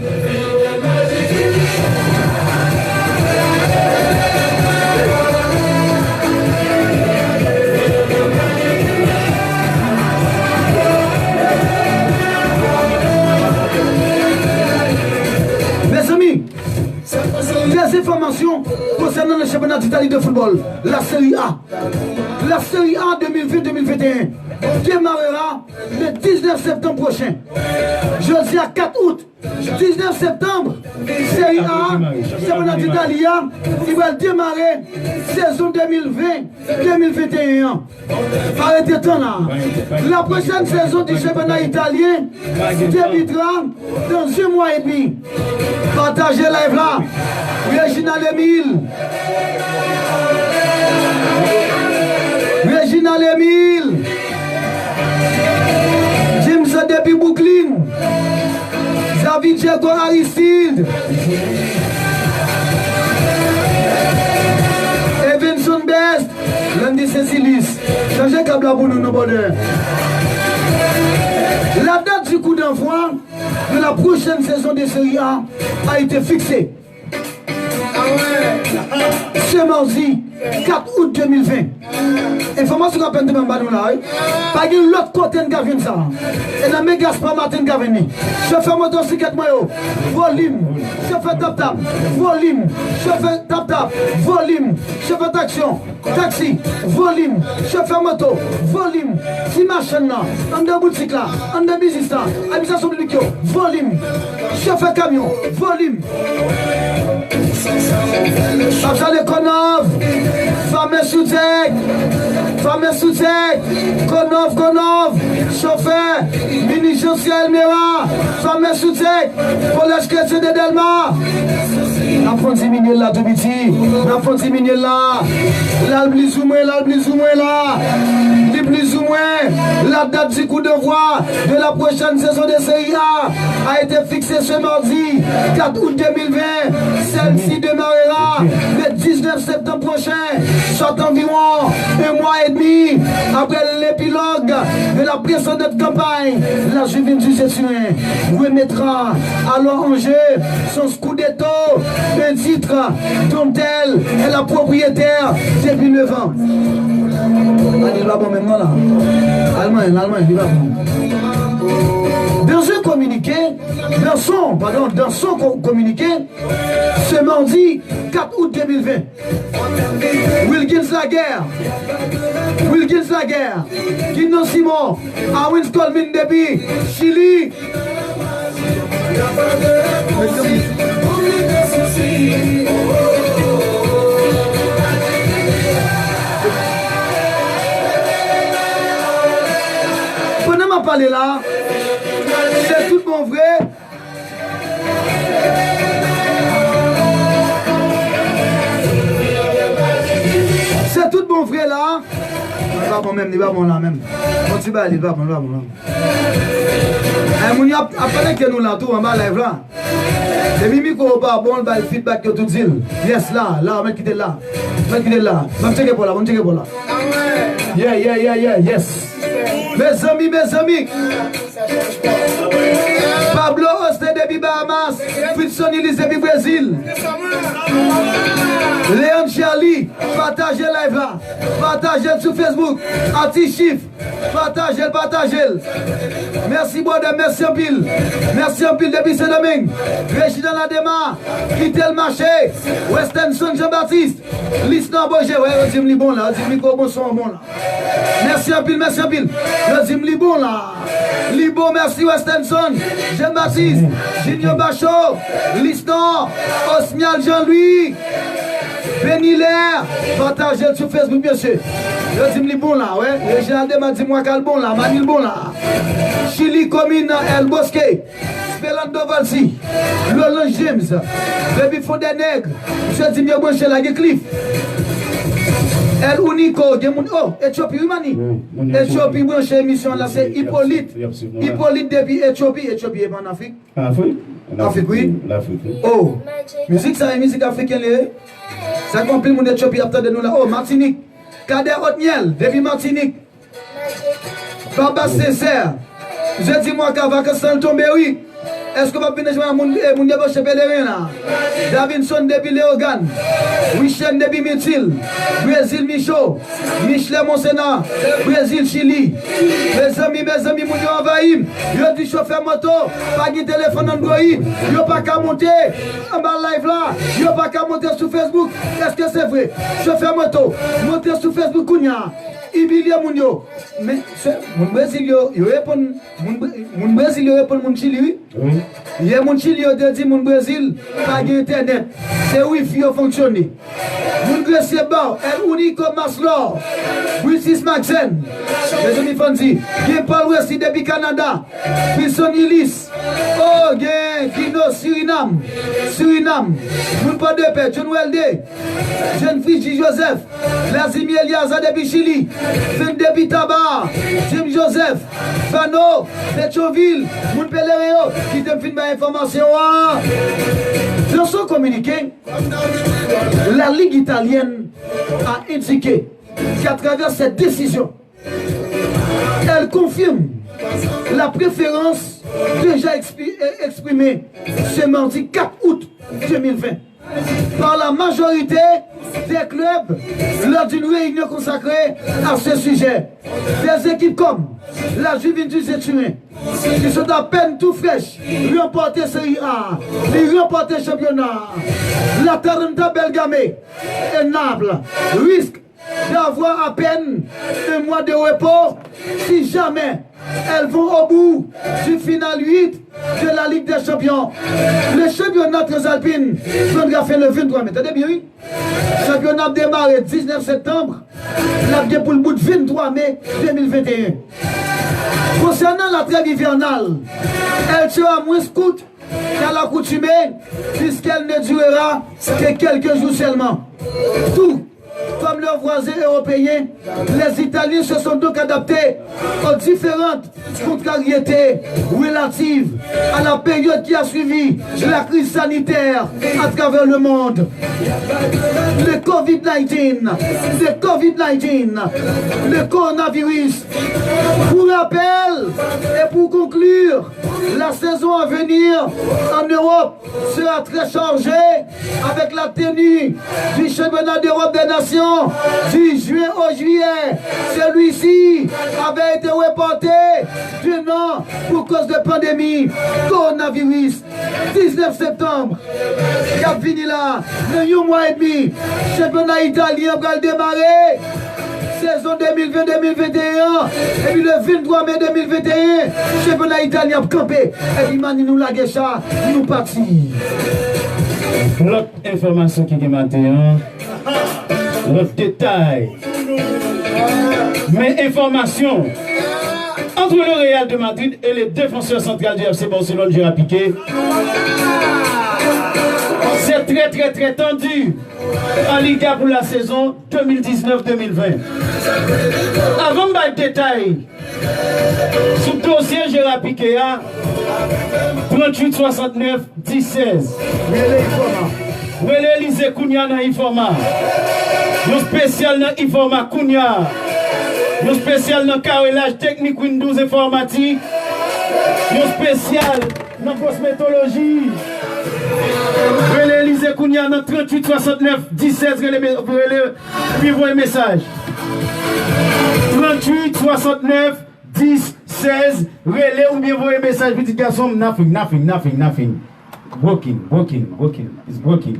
Mes amis, des informations concernant le championnat d'Italie de football, la Série A. La Série A 2020-2021 démarrera le 19 septembre prochain. Jeudi à 4 août, 19 septembre, Série A, championnat d'Italie, il va démarrer saison 2020-2021. Arrêtez temps là. La prochaine saison du championnat italien débutera dans 1 mois et demi. Partagez live là. Reginald Emile, James depuis Brooklyn, Xavier Diego Aristide, Evanson Best, Landy Cécilis, changez câble pour nous, nos bonheurs. La date du coup d'envoi de la prochaine saison de Série A a été fixée. Ce mardi 4 août 2020. Information qu'on peine de même banou là. Pas de l'autre côté de Gavin ça. Et dans mes Gaspard Martin Gavin. Chauffeur motocyclette moyo. Volume. Chauffeur tap. Volume. Chauffeur tap. Volume. Chauffeur d'action. Taxi. Volume. Chauffeur moto. Volume. Si machine là. En de boutique là. En de business là. Habitation de Lucchio. Volume. Chauffeur camion. Volume. Absalé Konov, fameux sous-tech, Konov, chauffeur, mini Josiel Mera, fameux sous-tech, collège chrétien de Delma. N'a pas 10 minutes là, tout petit, n'a pas 10 minutes là, là, plus ou moins là, plus ou moins, la date du coup de voix de la prochaine saison de Série A été fixée ce mardi 4 août 2020. Celle-ci démarrera le 19 septembre prochain, soit environ 1 mois et demi après l'épilogue de la précédente campagne. La Juventus de Turin remettra alors en jeu son Scudetto, un titre dont elle est la propriétaire depuis 9 ans. Il va bon maintenant là. Allemagne, il va bon. Dans un communiqué, dans son communiqué, ce mardi 4 août 2020, Wilkins Laguerre, Guinon Simon, Awins Colmin depuis Chili. Pendant ma parler là, c'est tout mon vrai. C'est tout mon vrai là. Il va bon même, il va bon là même. Mon petit bal, il va bon là. Mon y a parlé que nous là tout en bas live là. Les mimi qu'on pas bon le feedback que tout dit. Yes là, on quitter là. On checker pour là. Yeah, yes. Mes amis. Pablo Oste de depuis Bahamas, Fritson Elise depuis Brésil. Léon Charlie, partagez live là, partagez sur Facebook, anti-chiffre, partagez. Merci Brodem, merci en pile depuis Saint-Domingue. Résident Ladema, quittez le marché, Westenson Jean-Baptiste, Lisnan Boger, ouais, on dit me bon là, on dit micro bon son bon là. Merci en pile, on dit me bon là. Libo, merci Westenson, Jean-Baptiste, Junior Bachot, Lisnan, Osmial Jean-Louis. Benilaire, partagez sur Facebook, bien sûr. Je dis bon là, ouais. Réginald m'a dit moi qu'elle bon là, Manil bon là. Chili Commune, El Bosque, Spelando Valsi, Lolan James, Baby Fond des Nègres, je dis bien bon chez la Cliff. El Unico, oh, Éthiopie, oui, Mani. Éthiopie, bon chez émission là, c'est Hippolyte. Hippolyte depuis Éthiopie. Éthiopie est en Afrique. Afrique? Afrique, oui. L'Afrique. Oh, musique, ça est musique africaine. Ça complet mon Éthiopie après de nous là. Oh, Martinique. Kader Otniel, depuis Martinique. Baba Césaire. Je dis moi qu'à vacances tomber, oui. Est-ce que vous venir jouer à mon débauche pèlerin là? Davinson depuis Léogane. Wichen depuis Mithil. Brésil Michaud. Michelet Monsena. Brésil Chili. Mes amis, mon yo envahi. Yo dit chauffeur moto. Pas de téléphone Android. Yo pas qu'à monter en bas live là. Yo pas qu'à monter sur Facebook. Est-ce que c'est vrai? Chauffeur moto. Monter sur Facebook Kounia. Ibilia Mounio. Mais mon Brésil yo répond. Mon Brésil yo répond mon Chili. Oui. Il y a mon Chili yo dit mon Brésil pas d'internet. C'est wifi yo fonctionne. Mon Grèce bon. El Unico Maslow. British Maxen. Les amis Fanzi. Qui parle aussi depuis Canada. Wilson Illis. Oh, gen Kino Suriname. Mon pas de paix. John Welde. Jeune Fiji Joseph. Lazimi Eliaza depuis Chili. Fin depuis Tabar. Jim Joseph. Fano. Petroville. Mon Pelerio. Qui te filme information. Dans son communiqué, la Ligue italienne a indiqué qu'à travers cette décision, elle confirme la préférence déjà exprimée ce mardi 4 août 2020 par la majorité des clubs lors d'une réunion consacrée à ce sujet. Des équipes comme la Juventus et Turin, qui sont à peine tout fraîches, remporter Série A, les remporter championnat, la Taranta Belgame et Naples risquent d'avoir à peine un mois de repos si jamais elles vont au bout du final 8 de la Ligue des Champions. Le championnat transalpine prendra fin le 23 mai. Attendez bien, oui? Le championnat démarre le 19 septembre. La bien pour le bout de 23 mai 2021. Concernant la trêve hivernale, elle sera moins courte qu'à l'accoutumée, puisqu'elle ne durera que quelques jours seulement. Tout comme leurs voisins européens, les Italiens se sont donc adaptés aux différentes contrariétés relatives à la période qui a suivi la crise sanitaire à travers le monde. Le Covid-19, le coronavirus. Pour rappel et pour conclure, la saison à venir en Europe sera très chargée avec la tenue du championnat d'Europe des Nations du juin au juillet. Celui-ci avait été reporté d'un an pour cause de pandémie coronavirus. 19 septembre, cap fini là, un mois et demi, championnat italien va démarrer. Saison 2020-2021, et puis le 23 mai 2021, championnat italien a campé. Et puis Mani nous la guécha, nous partis. L'autre information qui est maintenant, l'autre détail. Mais information entre le Real de Madrid et les défenseurs centrales du FC Barcelone, Gérard Piqué. C'est très tendu en Liga pour la saison 2019-2020. Avant de le détail, sous le dossier Gérard Piqué, 38 69 10 16. Relais Kounia dans Informa. Nous spécial dans Informa Kounia. Nous spécial dans carrelage technique Windows informatique. Nous spécial dans cosmétologie. Relais Élysée Kounia dans 38 69 16 relais un message. 38 69 10 16 relais ou bien voyez message petit garçon nothing. Broken. It's broken.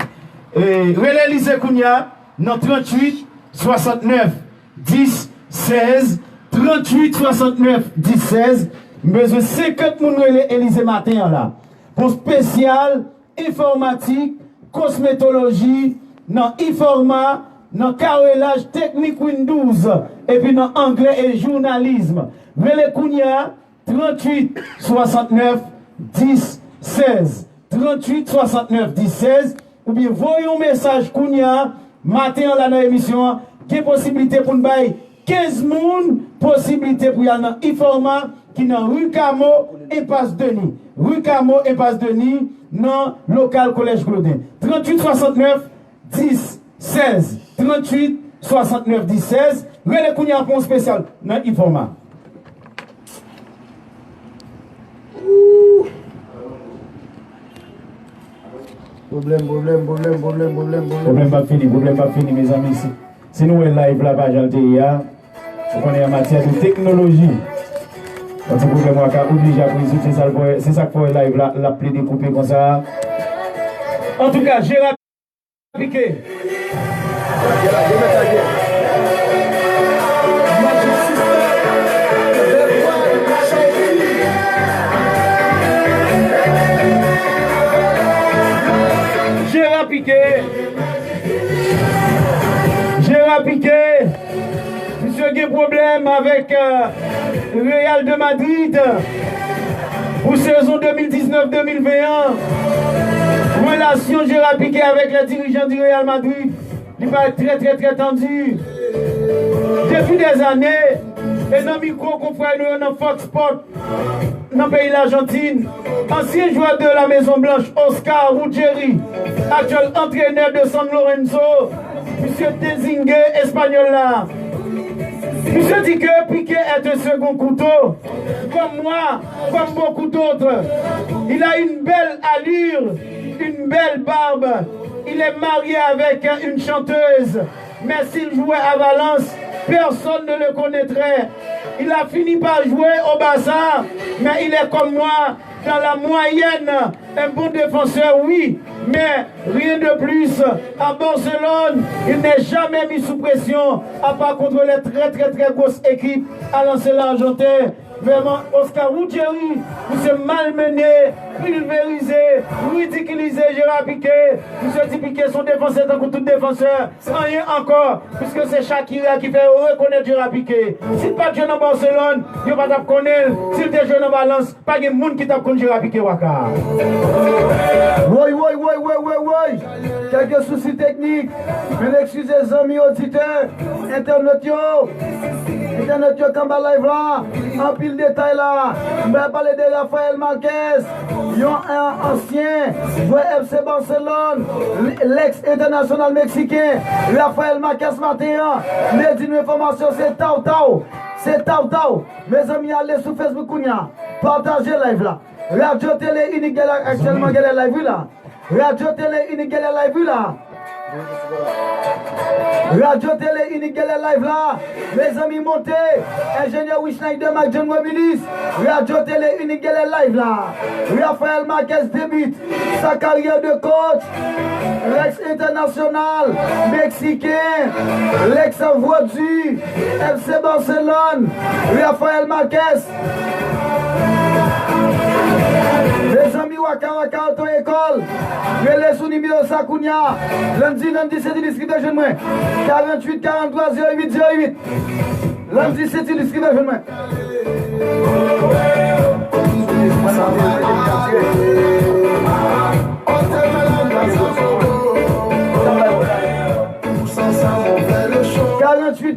Relais Élysée Kounia dans 38 69 10 16 38 69 10 16 besoin 50 moun relais Élysée matin là pour spécial informatique, cosmétologie, dans e-format, dans carrelage technique Windows, et puis dans anglais et journalisme. Relais Kounia, 38 69 10 16. 38 69 10 16. Ou bien voyons un message Kounia, matin là dans l'émission, qui est possibilité pour nous bailler 15 moun, possibilité pour y aller dans e-format, qui dans rue Camo et Passe Denis. Rue Camo et Passe Denis, dans local collège Claudin. 38 69 10 16. 38 69 10 16. Relais Kounia pour spécial dans e-format. Problème pas fini, mes amis. Si nous sommes live là, vous connaissez en matière de technologie. Quand vous pouvez moi obligé à résoudre c'est ça qu'il faut live là, la plaie découpée comme ça. En tout cas, j'ai Piqué. Gérard Piqué, monsieur a des problèmes avec le Real de Madrid pour saison 2019-2021. Relation Gérard Piqué avec les dirigeants du Real Madrid, il va être très tendu. Depuis des années, et dans le micro qu'on fait dans Fox Sport, dans le pays de l'Argentine, ancien joueur de la Maison Blanche, Oscar Ruggeri, actuel entraîneur de San Lorenzo, monsieur désigné espagnol là. Monsieur dit que Piqué est un second couteau, comme moi, comme beaucoup d'autres. Il a une belle allure, une belle barbe. Il est marié avec une chanteuse, mais s'il jouait à Valence, personne ne le connaîtrait. Il a fini par jouer au Barça, mais il est comme moi, dans la moyenne, un bon défenseur, oui, mais rien de plus. À Barcelone, il n'est jamais mis sous pression, à part contre les très grosses équipes à lancer l'Argentin. Vraiment, Oscar Ruggeri, vous s'est malmené, pulvérisé, ridiculisé Gérard Piqué. Monsieur dit Piqué, son défenseur, tant que tout défenseur, rien encore, puisque c'est Shakira qui fait reconnaître Gérard Piqué. S'il pas de jeu dans Barcelone, il ne va pas connaître. S'il te joue dans Valence, pas de monde qui t'a connu Gérard Piqué Waka. Oui. Quelques soucis techniques. Mais excusez les amis auditeurs, internautes, comme live là, en pile détail là. Je vais parler de Rafael Marquez, un ancien joueur FC Barcelone, l'ex-international mexicain. Rafael Marquez matin, les d'une information, c'est Tao. C'est Tao. Mes amis, allez sur Facebook, partagez live là. Radio Télé Unique actuellement, live là. Radio Télé Unique live là. Radio Télé Unique live là. Mes amis, montez. Ingénieur Wishnaider, Mac John Mobilis. Radio Télé Unique live là. Rafael Marquez débute sa carrière de coach. L'ex-international mexicain. L'ex-envoi du FC Barcelone. Rafael Marquez. Les amis Waka auto-école, relais sous numéro Sakounia, lundi 17 inscrivez jeune moi, 48 43 08 08. Lundi 17 inscrivez jeune moi.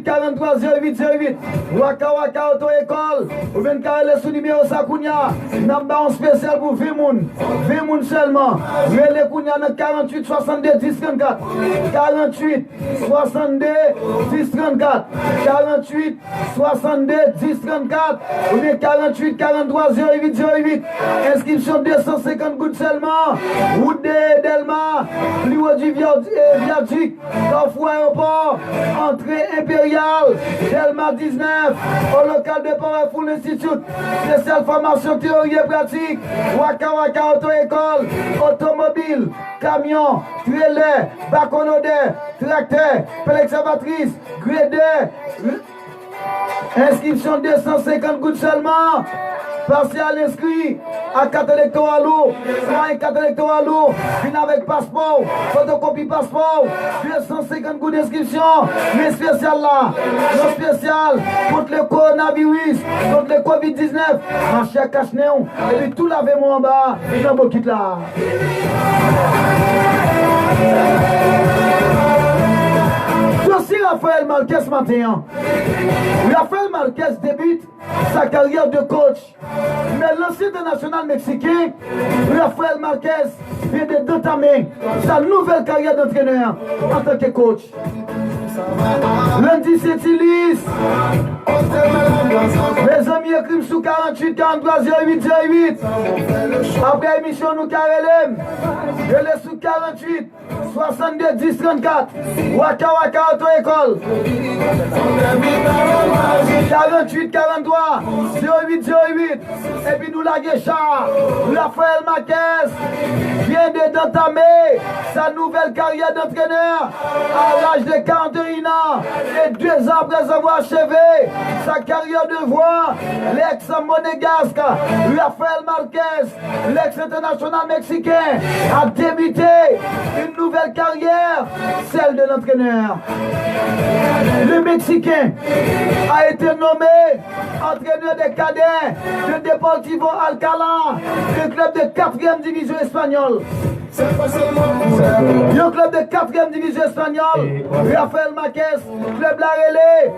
43 08 08. Waka Waka Auto-École. Ou bien carré sous numéro Sakounia. Namba spécial pour 20 moun. 20 moun seulement. Relais Kounia dans 48 62 10 34. 48 62 10 34. 48 62 10 34. Ou bien 48 43 08 08. Inscription 250 gouttes seulement. Route de Delma. Plus haut du viaduc. Carrefour aéroport. Entrée impériale. Delma 19. Au local de Powerful Institute. Spéciale formation théorie et pratique. Waka Waka Auto-École. Automobile. Camion. Trailer. Baconodeur. Tracteur. Pelle excavatrice. Grader. Inscription 250 gouttes seulement. Partial inscrit à 4 électoraux lourds, 4 électoraux lourds, une avec passeport, photocopie passeport, 250 gouttes d'inscription, mais spécial là, non spécial contre le coronavirus, contre le Covid-19, marché à cache-néon, et puis tout lavez-moi en bas, et j'en beau quitte là. Dossier Raphaël Marquez matin. Raphaël Marquez débute sa carrière de coach. Mais l'ancien international mexicain, Raphaël Marquez, vient d'entamer sa nouvelle carrière d'entraîneur en tant que coach. Lundi, c'est Tilis. Mes amis écrivent sous 48 43 08 08. Après l'émission, nous carrelem. Je l'ai sous 48 62 10 34. Waka Waka Auto-École. 48 43 08 08. Et puis nous la Guécha. Raphaël Marquez vient d'entamer sa nouvelle carrière d'entraîneur à l'âge de 41 ans et 2 ans après avoir achevé sa carrière de voix. L'ex-monégasque Raphaël Marquez, l'ex-international mexicain, a débuté une nouvelle carrière, celle de l'entraîneur. Le Mexicain a été nommé entraîneur des cadets de Deportivo Alcalá, un club de 4e division espagnole. Le club de 4e division espagnole, Raphaël Marquez, club La Relais,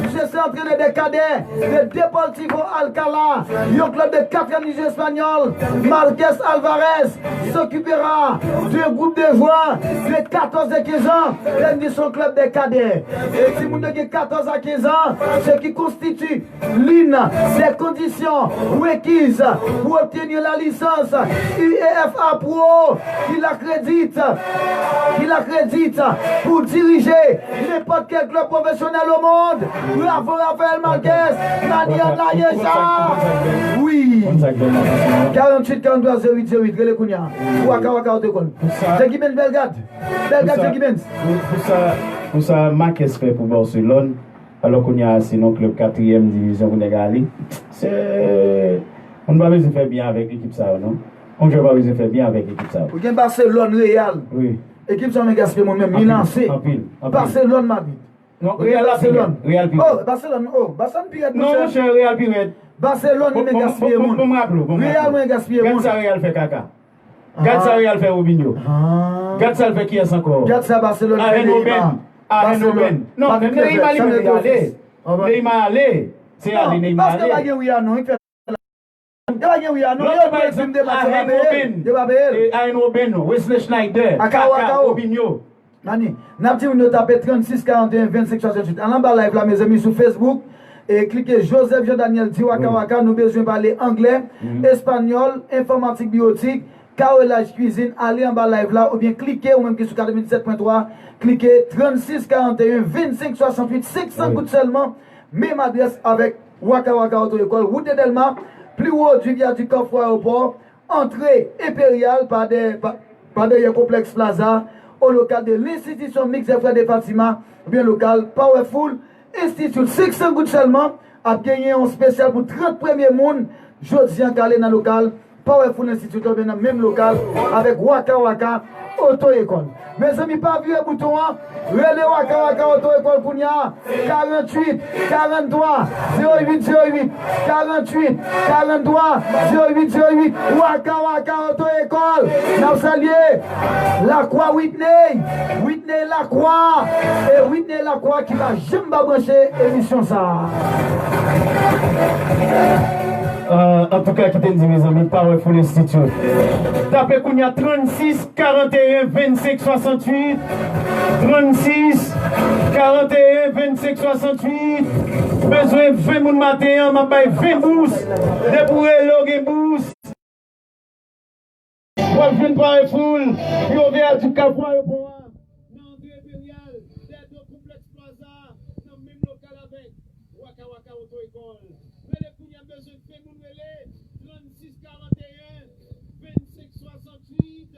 je suis entraîneur des cadets de Deportivo Alcalá, le club de 4e division espagnole. Marquez Alvarez s'occupera d'un groupe de joueurs de 14 et 15 ans dans son club des cadets. Et si vous avez 14 à 15 ans, ce qui constitue l'une des conditions requises pour obtenir la licence UEFA Pro qui l'accrédite pour diriger n'importe quel club professionnel au monde. Bravo Raphaël Marquez, Nadia Laïecha. Oui. 48 43 08 08 Relais Kounia. Waka Waka Auto-École. C'est Guimens Belgrade. Belgrade c'est Guimens. Pour ça, Marquez fait pour Barcelone. Alors qu'on y a sinon club 4e division qu'on est galé. C'est. On ne va pas faire bien avec l'équipe ça, non? On ne va pas faire bien avec l'équipe ça. Vous avez Barcelone Real. Oui. Équipe ça m'a gaspillé moi-même. Milan C. Barcelone Madrid. Non, Real Barcelone. Real Pirate. Oh, Barcelone. Oh, Barcelone Pirate. Non, mon cher Real Pirate. Barcelone m'a gaspillé mon. Real m'a gaspillé mon. Regarde ça Real fait caca. Regarde ça Real fait Robinho. Regarde ça fait qui est encore. Regarde ça Barcelone fait Neymar. Barcelone. Non, Neymar il veut aller. Neymar aller. C'est aller Neymar aller. Parce que oui non, il fait Wesley Schneider, Robinho. Nani, nous tapez 36 41 25 68. En bas live là mes amis sur Facebook et cliquez Joseph Jean-Daniel Di Waka Waka, nous besoin parler anglais, espagnol, informatique biotique, carrelage cuisine, allez en bas live là ou bien cliquez ou même qui sur 97.3, cliquez 36 41 25 68 500 gouttes seulement, même adresse avec Waka Waka Auto-École, route de Delma. Plus haut du viaduc Carrefour aéroport, entrée impériale par des complexes Plaza, au local de l'institution mixte des frères de Fatima, bien local, Powerful Institute. 500 gouttes seulement, a gagné un spécial pour 30 premiers monde, jeudi en calé dans le local, Powerful Institute, dans le même local, avec Waka Waka Auto-École. Mes amis, pas vu le bouton, relais Waka Waka Auto-École pour 48 43 08 08 48 43 08 08 Waka Waka Auto-École. Nous saluons Lacroix Whitney Lacroix et Whitney Lacroix qui va jamais brancher émission ça. En tout cas, qui te dit mes amis, Powerful Institute. Tapez qu'on y a 36 41 25 68 36 41 25 68. Besoin de 20 moun matin, m'a bail 20 boosts. Déboué log boost. Pour une Powerful, puis on vient du Cap-Roi au pouvoir. Dans Impérial, tête au complexe Plaza, dans le même local avec Waka Waka Auto-École. Mais les a besoin de faire mon relais 36 41 25 68.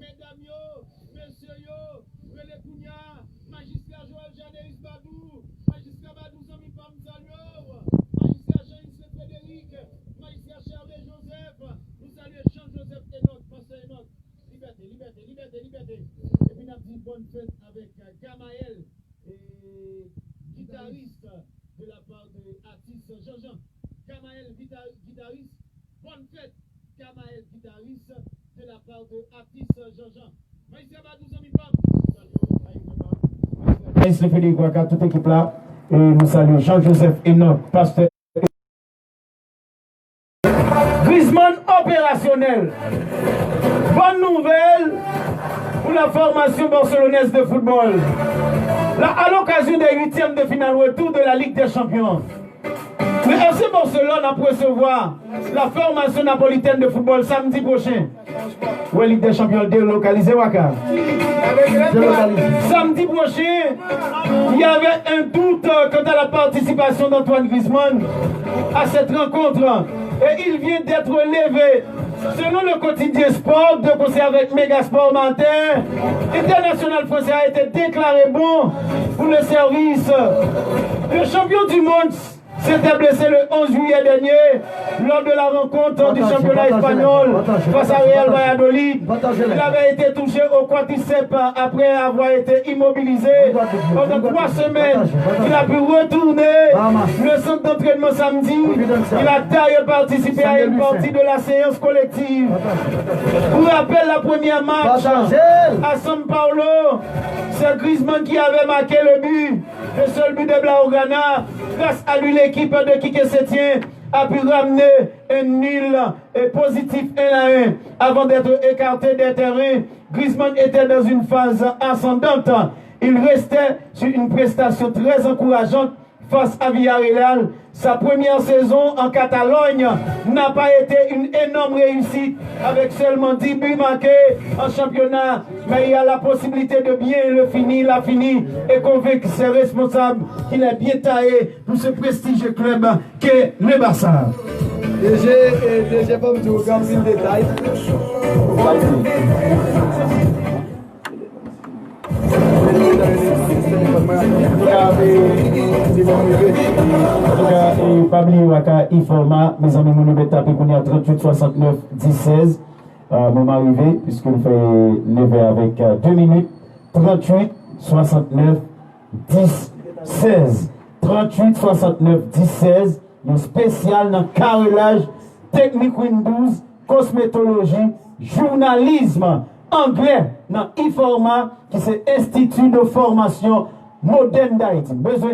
Mesdames yo, messieurs yo, relais Kounia, magistrat Joël Janéris Badou, magistrat Badou Zami Pamzalio, magistrat Jean-Yves Frédéric, magistrat Charles Joseph, nous saluons Jean-Joseph Enoch, pasteur Enoch. Liberté. Et puis, nous avons dit bonne fête avec Gamaël, guitariste de la part de artiste Jean-Jean. Gamaël, guitariste. Bonne fête, Gamaël, guitariste de la part de artiste Jean-Jean. Maïsia Badou Zami Pam. Salut, Frédéric Waka, toute équipe là. Et nous saluons Jean-Joseph Enoch, pasteur. Griezmann opérationnel. Bonne nouvelle pour la formation barcelonaise de football. Là, à l'occasion des 8e de finale retour de la Ligue des Champions, le FC Barcelone a pu recevoir la formation napolitaine de football samedi prochain. Ouais, Ligue des Champions délocalisée, Waka. Samedi prochain, il y avait un doute quant à la participation d'Antoine Griezmann à cette rencontre. Et il vient d'être levé. Selon le quotidien Sport, de concert avec Megasport Matin, International français a été déclaré bon pour le service. Le champion du monde s'était blessé le 11 juillet dernier lors de la rencontre du championnat espagnol face à Real Valladolid. Il avait été touché au quadriceps après avoir été immobilisé pendant 3 semaines. Il a pu retourner le centre d'entraînement samedi. Il a d'ailleurs participé à une partie de la séance collective. Pour rappel, la première match à São Paulo, c'est Griezmann qui avait marqué le but, le seul but de Blaugrana. Grâce à lui, l'équipe de Quique Sétien a pu ramener un nul et positif 1-1 avant d'être écarté des terrains. Griezmann était dans une phase ascendante. Il restait sur une prestation très encourageante face à Villarreal. Sa première saison en Catalogne n'a pas été une énorme réussite avec seulement 10 buts marqués en championnat. Mais il y a la possibilité de bien le finir, la finir et convaincre ses responsables qu'il est bien taillé pour ce prestigieux club qu'est le Barça. DG pas me dire aucun détail. Pabli Waka Informa, mes amis, nous devons taper qu'on est à 38 69 10 16. Moment arrivé, puisqu'on fait lever avec 2 minutes. 38 69 10 16. 38 69 10 16. Un spécial dans carrelage, technique Windows, cosmétologie, journalisme anglais dans Informa, qui c'est Institut de formation moderne d'Haïti. Besoin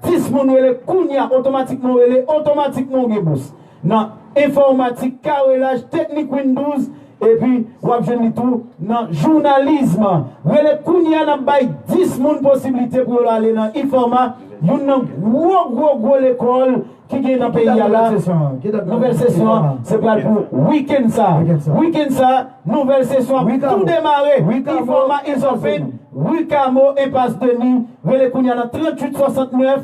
10 moun kounya automatiquement gebous. Dans informatique, carrelage, technique Windows, et puis wap jeni tout dans journalisme. Relé kounya nan bay 10 moun possibilité pour aller dans Informa. Yon nan gros l'école qui est dans le pays là. Nouvelle session, c'est pour week-end ça. Week-end ça, nouvelle session, tout démarrer. Informa is open. Wikamo et passe Denis. Relé kounya nan 38 69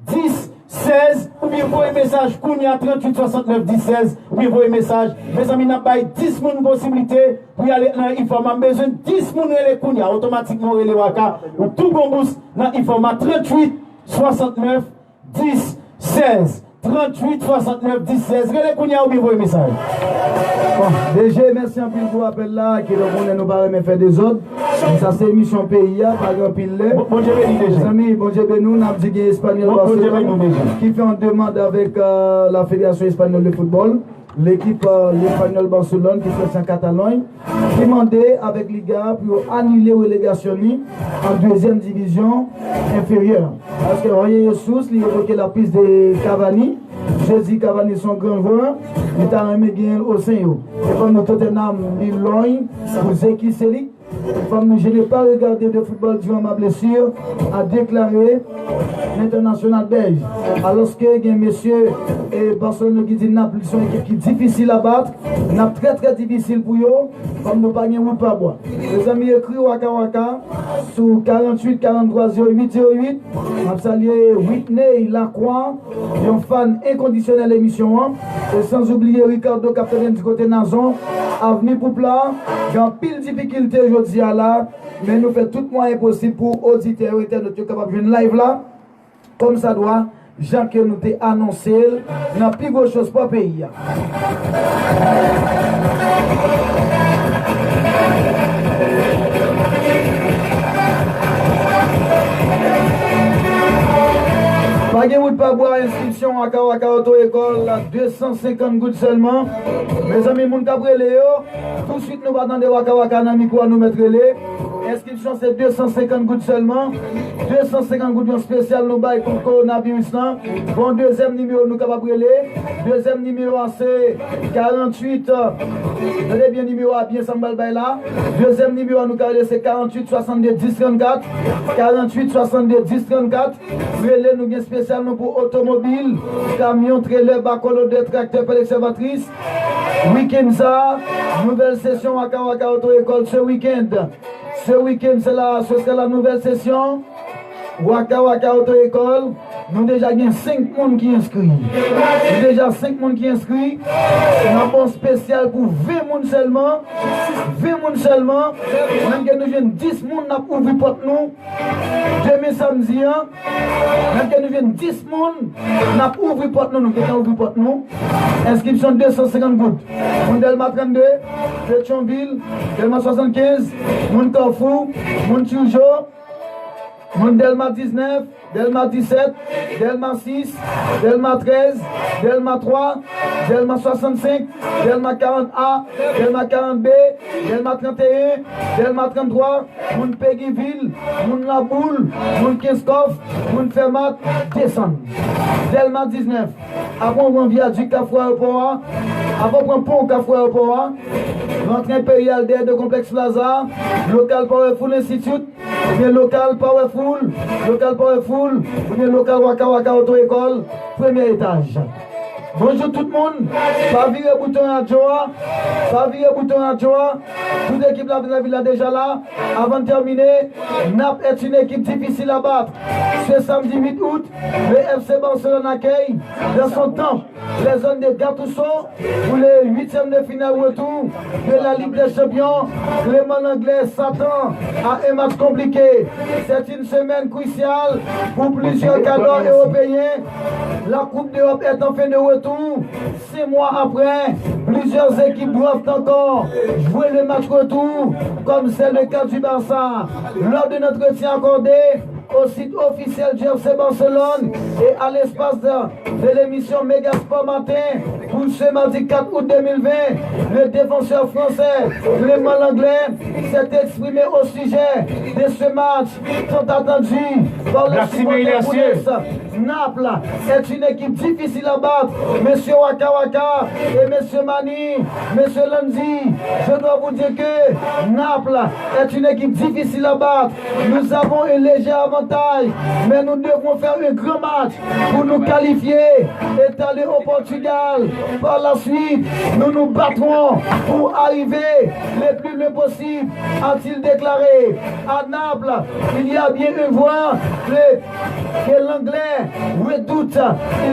10 16, ou bien vous un message Kounia 38 69 10 16, ou bien vous un message. Mes amis, n'a pas 10 moun possibilité pour y aller dans l'Informa. Besoin 10 moun les Kounia, automatiquement les Waka, ou tout bon boost dans l'Informa 38 69 10 16. 38 69 10 16. Regardez qu'on y a oublié vos messages. Bon, déjà, merci un peu pour l'appel là, qui nous parle de faire des autres. Ça, c'est émission pays, par exemple, Bon Dieu béni déjà. Les amis, bon Dieu béni, nous avons dit Espagnol qui fait une demande avec la Fédération espagnole de football, l'équipe l'Espagnol Barcelone qui fait en Catalogne, qui demandait avec Liga pour annuler la relégation en deuxième division inférieure. Parce que Royer Jesus, il évoquait la piste de Cavani. J'ai dit Cavani son grand joueur, il a aimé gagner au sein. Et comme Tottenham, il loin, pour Zeki Selik. Je n'ai pas regardé de football durant ma blessure, a déclaré l'international belge. Alors que les messieurs et Barcelone qui dit Naples sont une équipe qui est difficile à battre, très très difficile pour eux, comme nous pas route par bois. Les amis écrit Waka Waka sur 48 43 08 08. Je salue Whitney Lacroix, un fan inconditionnel de l'émission. Et sans oublier Ricardo, capitaine du côté Nazon, Avenue Poupla, dans pile difficulté aujourd'hui là, mais nous faisons tout moyen possible pour auditeurs et internautes capables de jouer live là, comme ça doit, Jean que nous t'ai annoncé, n'a plus grand chose pour le pays. Pas de route pas boire, inscription à Kawaka Auto-École, 250 gouttes seulement. Mes amis, mon cabrelé, tout de suite nous va dans des Waka Waka Namiko à nous mettre les. Inscription c'est 250 gouttes seulement. 250 gouttes spécial nous bail pour le coronavirus. Bon, deuxième numéro nous capable les. Deuxième numéro c'est 48. Vous avez bien numéro à bien s'embal là. Deuxième numéro nous capable c'est 48 62 10 34. 48 62 10 34. Relais nous bien spécial nous pour automobile, camion, trailer, bacolo, de tracteur, l'excavatrice. Week-end ça, nouvelle session à Kawaka Auto-École ce week-end. Ce week-end, ce sera la nouvelle session. Waka Waka Auto-École. Nous déjà avons 5 personnes qui inscrits. Nous déjà 5 personnes qui inscrits. On a un bon spécial pour 20 personnes seulement. 20 personnes seulement. Même que nous avons 10 personnes qui ont ouvert porte nous. Demain samedi, même que nous avons 10 personnes qui ont ouvert porte nous. Nous avons ouvert porte nous. Inscription 250 gouttes. Mon Delma 32, Pétionville, Delma 75, Mon Carrefour, Mon Tchoujo, Mon Delma 19, Delma 17, Delma 6, Delma 13, Delma 3, Delma 65, Delma 40A, Delma 40B, Delma 31, Delma 33, Mon Péguiville, Mon Laboule, Mon Kinskoff, Mon Fermat, descend. Delma 19, avant on vient du Cafou Aéroport, avant on pont Cafou Aéroport, l'entrée impériale d'aide de complexe Plaza, local Powerful Institute, bien local Powerful, local Powerful, bien local Waka Waka Auto-École, premier étage. Bonjour tout le monde, pas virer bouton à Joa, pas virer bouton à Joa, toute l'équipe de la ville est déjà là. Avant de terminer, NAP est une équipe difficile à battre. Ce samedi 8 août, le FC Barcelone accueille dans son temps les zones de Gattuso pour les 8e de finale retour de la Ligue des Champions. Clément Anglais s'attend à un match compliqué. C'est une semaine cruciale pour plusieurs cadres européens. La Coupe d'Europe est en fin de retour. 6 mois après, plusieurs équipes doivent encore jouer le match retour, comme c'est le cas du Barça. Lors de notre entretien accordé au site officiel du FC Barcelone et à l'espace de l'émission Megasport Matin pour ce mardi 4 août 2020, le défenseur français Clément Anglais s'est exprimé au sujet de ce match tant attendu par les supporters bouddhistes. Naples est une équipe difficile à battre. Monsieur Waka Waka et Monsieur Mani, Monsieur Lanzi, je dois vous dire que Naples est une équipe difficile à battre. Nous avons un léger avantage, mais nous devons faire un grand match pour nous qualifier et aller au Portugal. Par la suite, nous nous battrons pour arriver le plus loin possible, a-t-il déclaré. À Naples, il y a bien une voix que l'anglais redoute.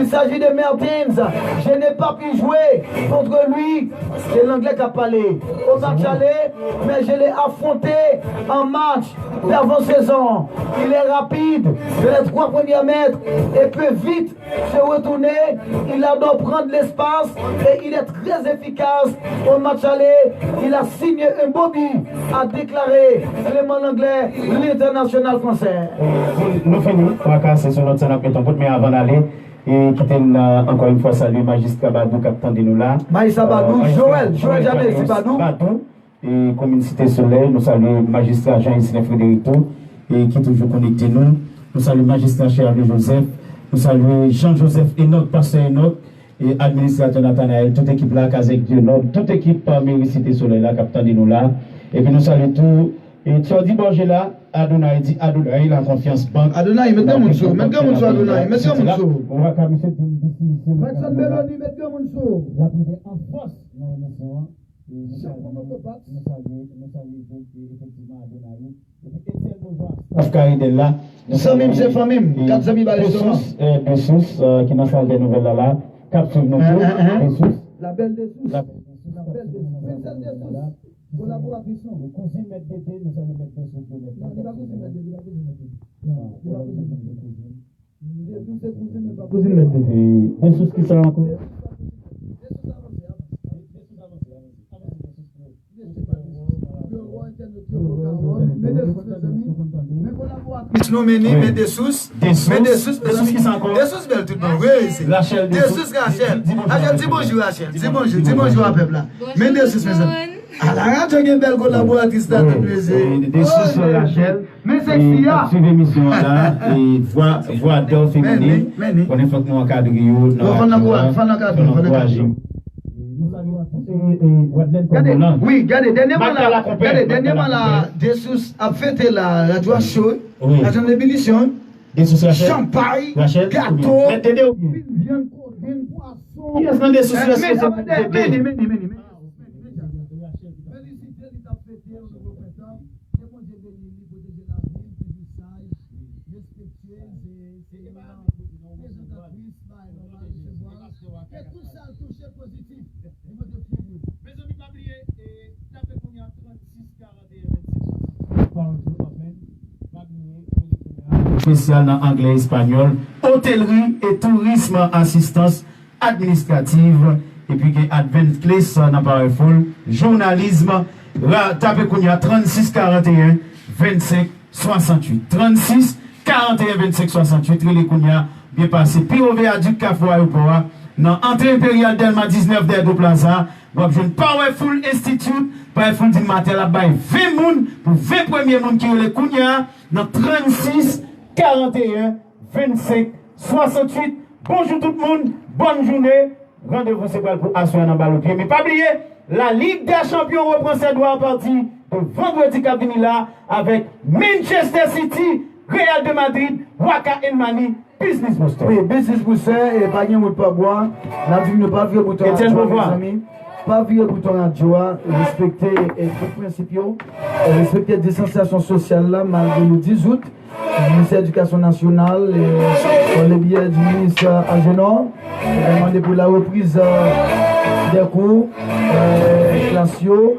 Il s'agit de Mertens. Je n'ai pas pu jouer contre lui. C'est l'anglais qui a parlé au match aller, mais je l'ai affronté en match d'avant-saison. Il est rapide de les 3 premiers mètres et peut vite se retourner. Il a donc prendre l'espace et il est très efficace au match aller. Il a signé un beau but, a déclaré Clément Langlais, l'international français. Nous finissons, c'est sur notre scène, mais avant d'aller, et qui encore une fois saluer magistrat Badou, capitaine de nous là. Maïssa Badou, Joël Janel, c'est Badou. Et commune Cité Soleil, nous saluons magistrat Jean-Yves Frédéric et qui est toujours connecté nous. Nous saluons magistrat Charles Joseph, nous saluons Jean-Joseph Enoch, pasteur Enoch, et administrateur Nathanaël, toute équipe là, Kazek Dieu, toute équipe parmi Cité Soleil là, capitaine de nous là. Et puis nous saluons tout. Et tu as dit, bon, j'ai là, Adonai dit, Adonai, il a confiance. Adonai, mettez mon sou, mettez mon sou, Adonai, mettez mon sou. On va comme monsieur d'ici. Maxon Mélanie, mettez mon sou. La prière en force dans l'émission. Nous saluons effectivement Adonai. Et puis Étienne Beauvoir. Oscar est là. Samim, c'est famille. 4 amis dans le restaurant. Des sources qui nous salle des nouvelles là. Capture nos des sources. La belle des sources. La belle des sources. Collaboratrice, le cousin mettre des dés, nous allons mettre des sous. Non, il va cousin mettre des dés, il va cousin mettre des dés. Non, il va cousin mettre des dés. Tous ces cousins ne va cousin mettre des dés. Des sous qui sont encore. Mais des sous qui sont encore. Des sous belles tout le monde. Oui, Rachel. Des sous Rachel. Rachel, dis bonjour Rachel. Dis bonjour à peuple là. Mais des sous mes amis. Alors, tu as une belle collaboratrice là, tout plaisir. Des sous Rachel. Mais c'est Fia. Suivez l'émission là et voix d'or féminine. On est faut nous encadrer yo. Oui, regardez, dernièrement là, des sous a fêté la radio show, la jeune ébullition, champagne, gâteau, viande, poisson. Qui est-ce que des sous spécial dans anglais et espagnol, hôtellerie et tourisme, assistance administrative, et puis advent class dans Paris full, journalisme, tapez qu'on y a 36 41 25 68. 36 41 25 68, les Kounia, bien passé, puis au viaduc Cafou Aéroport, dans entrée impériale Delma 19 d'Erdo Plaza, vous avez une Powerful Institute, Powerful d'une matin là-bas, 20 moun, pour 20 premiers moun qui ont les Kounia, dans 36 41 25 68. Bonjour tout le monde, bonne journée. Rendez-vous c'est pour assurer dans balle au pied. Mais pas oublier, la Ligue des Champions reprend ses droits à partir de vendredi qui vient là avec Manchester City, Real de Madrid, Waka Mani, Business Booster. Oui, Business Booster et pas de mot pas boire. La vie ne pas vieux bouton. Etienne Beauvoir. Pas vieux bouton à joie, respecter les principes, respecter la distanciation sociale là malgré le 10 août. Le ministère de l'Éducation nationale, par le biais du ministre Agénor, demandé pour la reprise des cours, classiaux.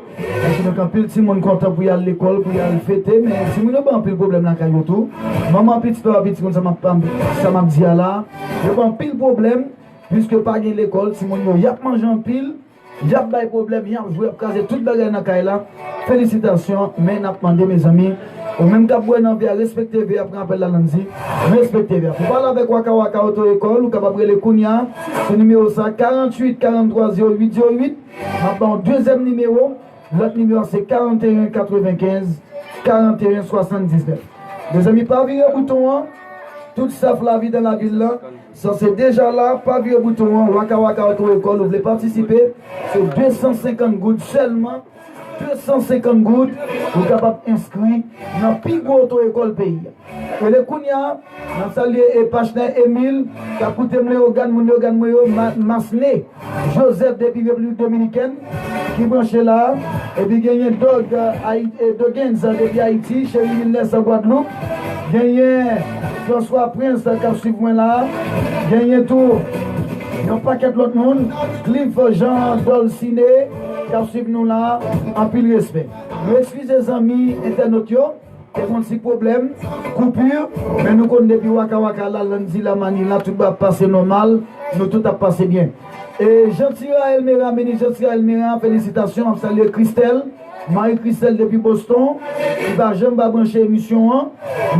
Donc, un petit monde content pour y aller à l'école, pour y aller fêter, mais si vous n'avez pas un peu de problème dans le tout, maman petit peu petit comme ça m'a dit là, il n'y a pas un pile problème, puisque pas de l'école, si vous y a mangé un pile, il y a pas de problème, il y a joué à caser toute la gueule dans le félicitations, mais n'a pas demandé mes amis. Au même cas, vous avez respecté VA après appel la Lanzi, respectez VA. Vous parlez avec Waka Waka Auto-École ou capable les Kounia, ce numéro ça 48 43 08 08. Maintenant, deuxième numéro, l'autre numéro c'est 41 95 41 79. Les amis, pas vieux bouton, tout ça la vie dans la ville là. Ça c'est déjà là, pas vieux bouton, Waka Waka Auto-École, vous voulez participer, c'est 250 gouttes seulement. 250 gouttes, vous êtes capable d'inscrire dans le plus gros auto-école pays. Et les Kounia, nous saluons et partenaire Emile, qui a coûté le organe, Masné, Joseph depuis la République Dominicaine, qui branche là, et puis il y a Dogenza depuis Haïti, chez Milnes à Guadeloupe, il y a François Prince qui a suivi moi là, il y a tout. Il y a un paquet de l'autre monde, Cliff Jean Dolciné, qui a suivi nous là, en pile respect. Nous excusez les amis internautes, il y a un petit problème, coupure, mais nous connaissons depuis Waka Waka, là, lundi, la manie, là, tout va passer normal, nous tout a passé bien. Et Jean-Tira Elmira, Jean-Tira Elmira, félicitations, on salue Christelle, Marie-Christelle depuis Boston, il va jamais brancher l'émission, hein.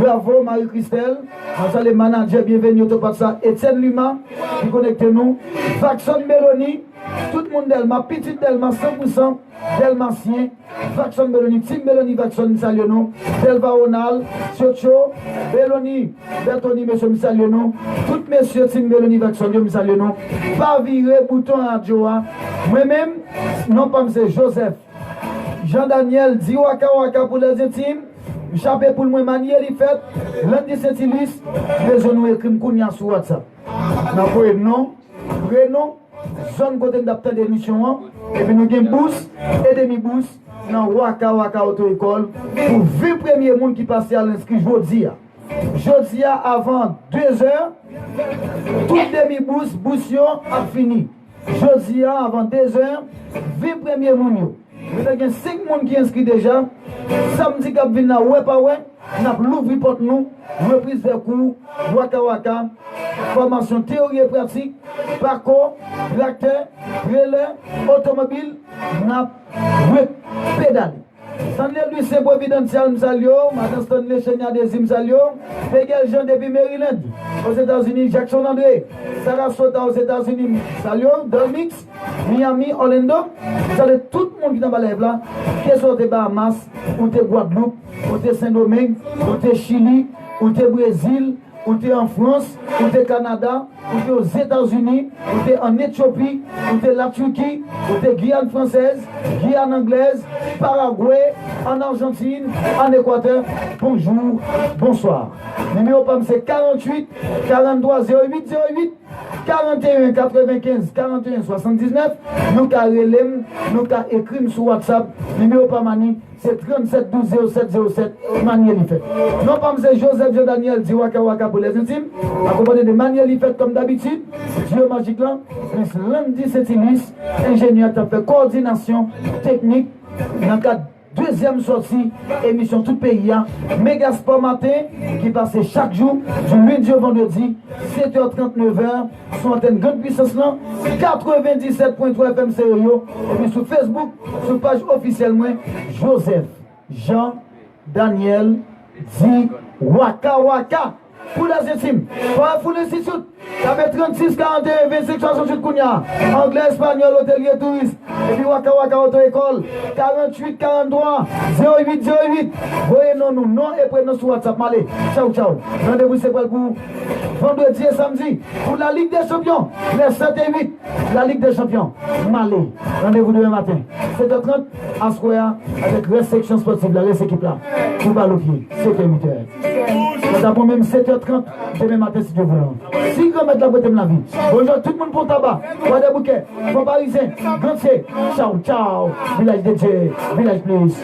Bravo Marie-Christelle, on salue le manager, bienvenue au top de ça, Étienne Luma, qui connecte nous, Faxon Mélanie, tout le monde Delma, petite Delma, 100%, Delmatien, Faxon Mélanie, Tim Mélanie, Faxon, salut nous, Delva Ronald, Chocho, Mélanie, Bertoni, monsieur, salut nous, tout messieurs, Tim Mélanie, Faxon, salut nous, pas virer, bouton à Joa, moi-même, non pas c'est Joseph, Jean-Daniel, dit Waka Waka pour les intimes, Chapé pour moi, Maniel, il fait, lundi Saint-Ilis, les zones où écrit Kounia sur WhatsApp. Nous avons nom, prénom, zone côté d'apte d'émission, et puis nous avons boost et demi-boost dans Waka Waka Auto-École pour 20 premiers monde qui passent à l'inscrit jeudi. Jeudi avant 2 heures, tout demi-boost, boustion a fini. Jeudi avant 2 heures, 20 premiers monde. Il y a 5 personnes qui inscrits déjà. Samedi, quand nous avons l'ouvrir porte nous, reprise des cours, Waka Waka, formation théorie et pratique, parcours, tracteur, relais, automobile, nous avons pédale. Stanley Louis c'est providentiel, Msalio, Madame Stanley Chenya Desi Msalio, Pegel Jean depuis Maryland, aux États-Unis, Jackson André, Sarasota aux États-Unis, Salio, Dolmix, Miami, Orlando, salut tout le monde qui est dans la lèvre là, qui sont des Bahamas, ou des Guadeloupe, ou des Saint-Domingue, ou des Chili, ou des Brésil, ou t'es en France, ou t'es au Canada, ou t'es aux États-Unis, ou t'es en Éthiopie, ou t'es la Turquie, ou t'es Guyane française, Guyane anglaise, Paraguay, en Argentine, en Équateur. Bonjour, bonsoir. Numéro PAM c'est 48 43 08 08 41 95 41 79. Nous avons relève, nous avons écrit sur WhatsApp. Numéro PAMANI c'est 37 12 07 07. Manuel Ifet. Non pas c'est Joseph Daniel dit Waka Waka pour les intimes. Accompagné de Manuel Ifet comme d'habitude. Dieu magique là. Lundi c'est Ilis. Ingénieur qui a fait coordination technique dans le cadre deuxième sortie, émission tout pays, Méga Sport Matin, qui passe chaque jour, du lundi au vendredi, 7h30, 9h, sur antenne grande puissance là, 97.3 FM Sérieux, et puis sur Facebook, sur page officielle, Joseph, Jean, Daniel, dit Waka Waka. Pour les intimes, pour les instituts, ça fait 36, 41, 25, 68 Kounia, anglais, espagnol, hôtelier, touriste, et puis Waka Waka Auto-École, 48, 43, 08, 08. Voyez nous, non et prénom sur WhatsApp, allez, ciao, ciao. Rendez-vous, c'est quoi pour vendredi et samedi, pour la Ligue des Champions, les 7 et 8, la Ligue des Champions, Malé. Rendez-vous demain matin, 7h30, à Square, avec restriction sportive, la reste équipe là, pour balle au pied, 7h, 8h. Nous avons même 7h30 demain matin si Dieu veut. 6 km la boîte de la vie. Bonjour tout le monde pour tabac. Bois des bouquets. Pour Parisien. Gantier. Ciao, ciao. Village de Dieu. Village plus.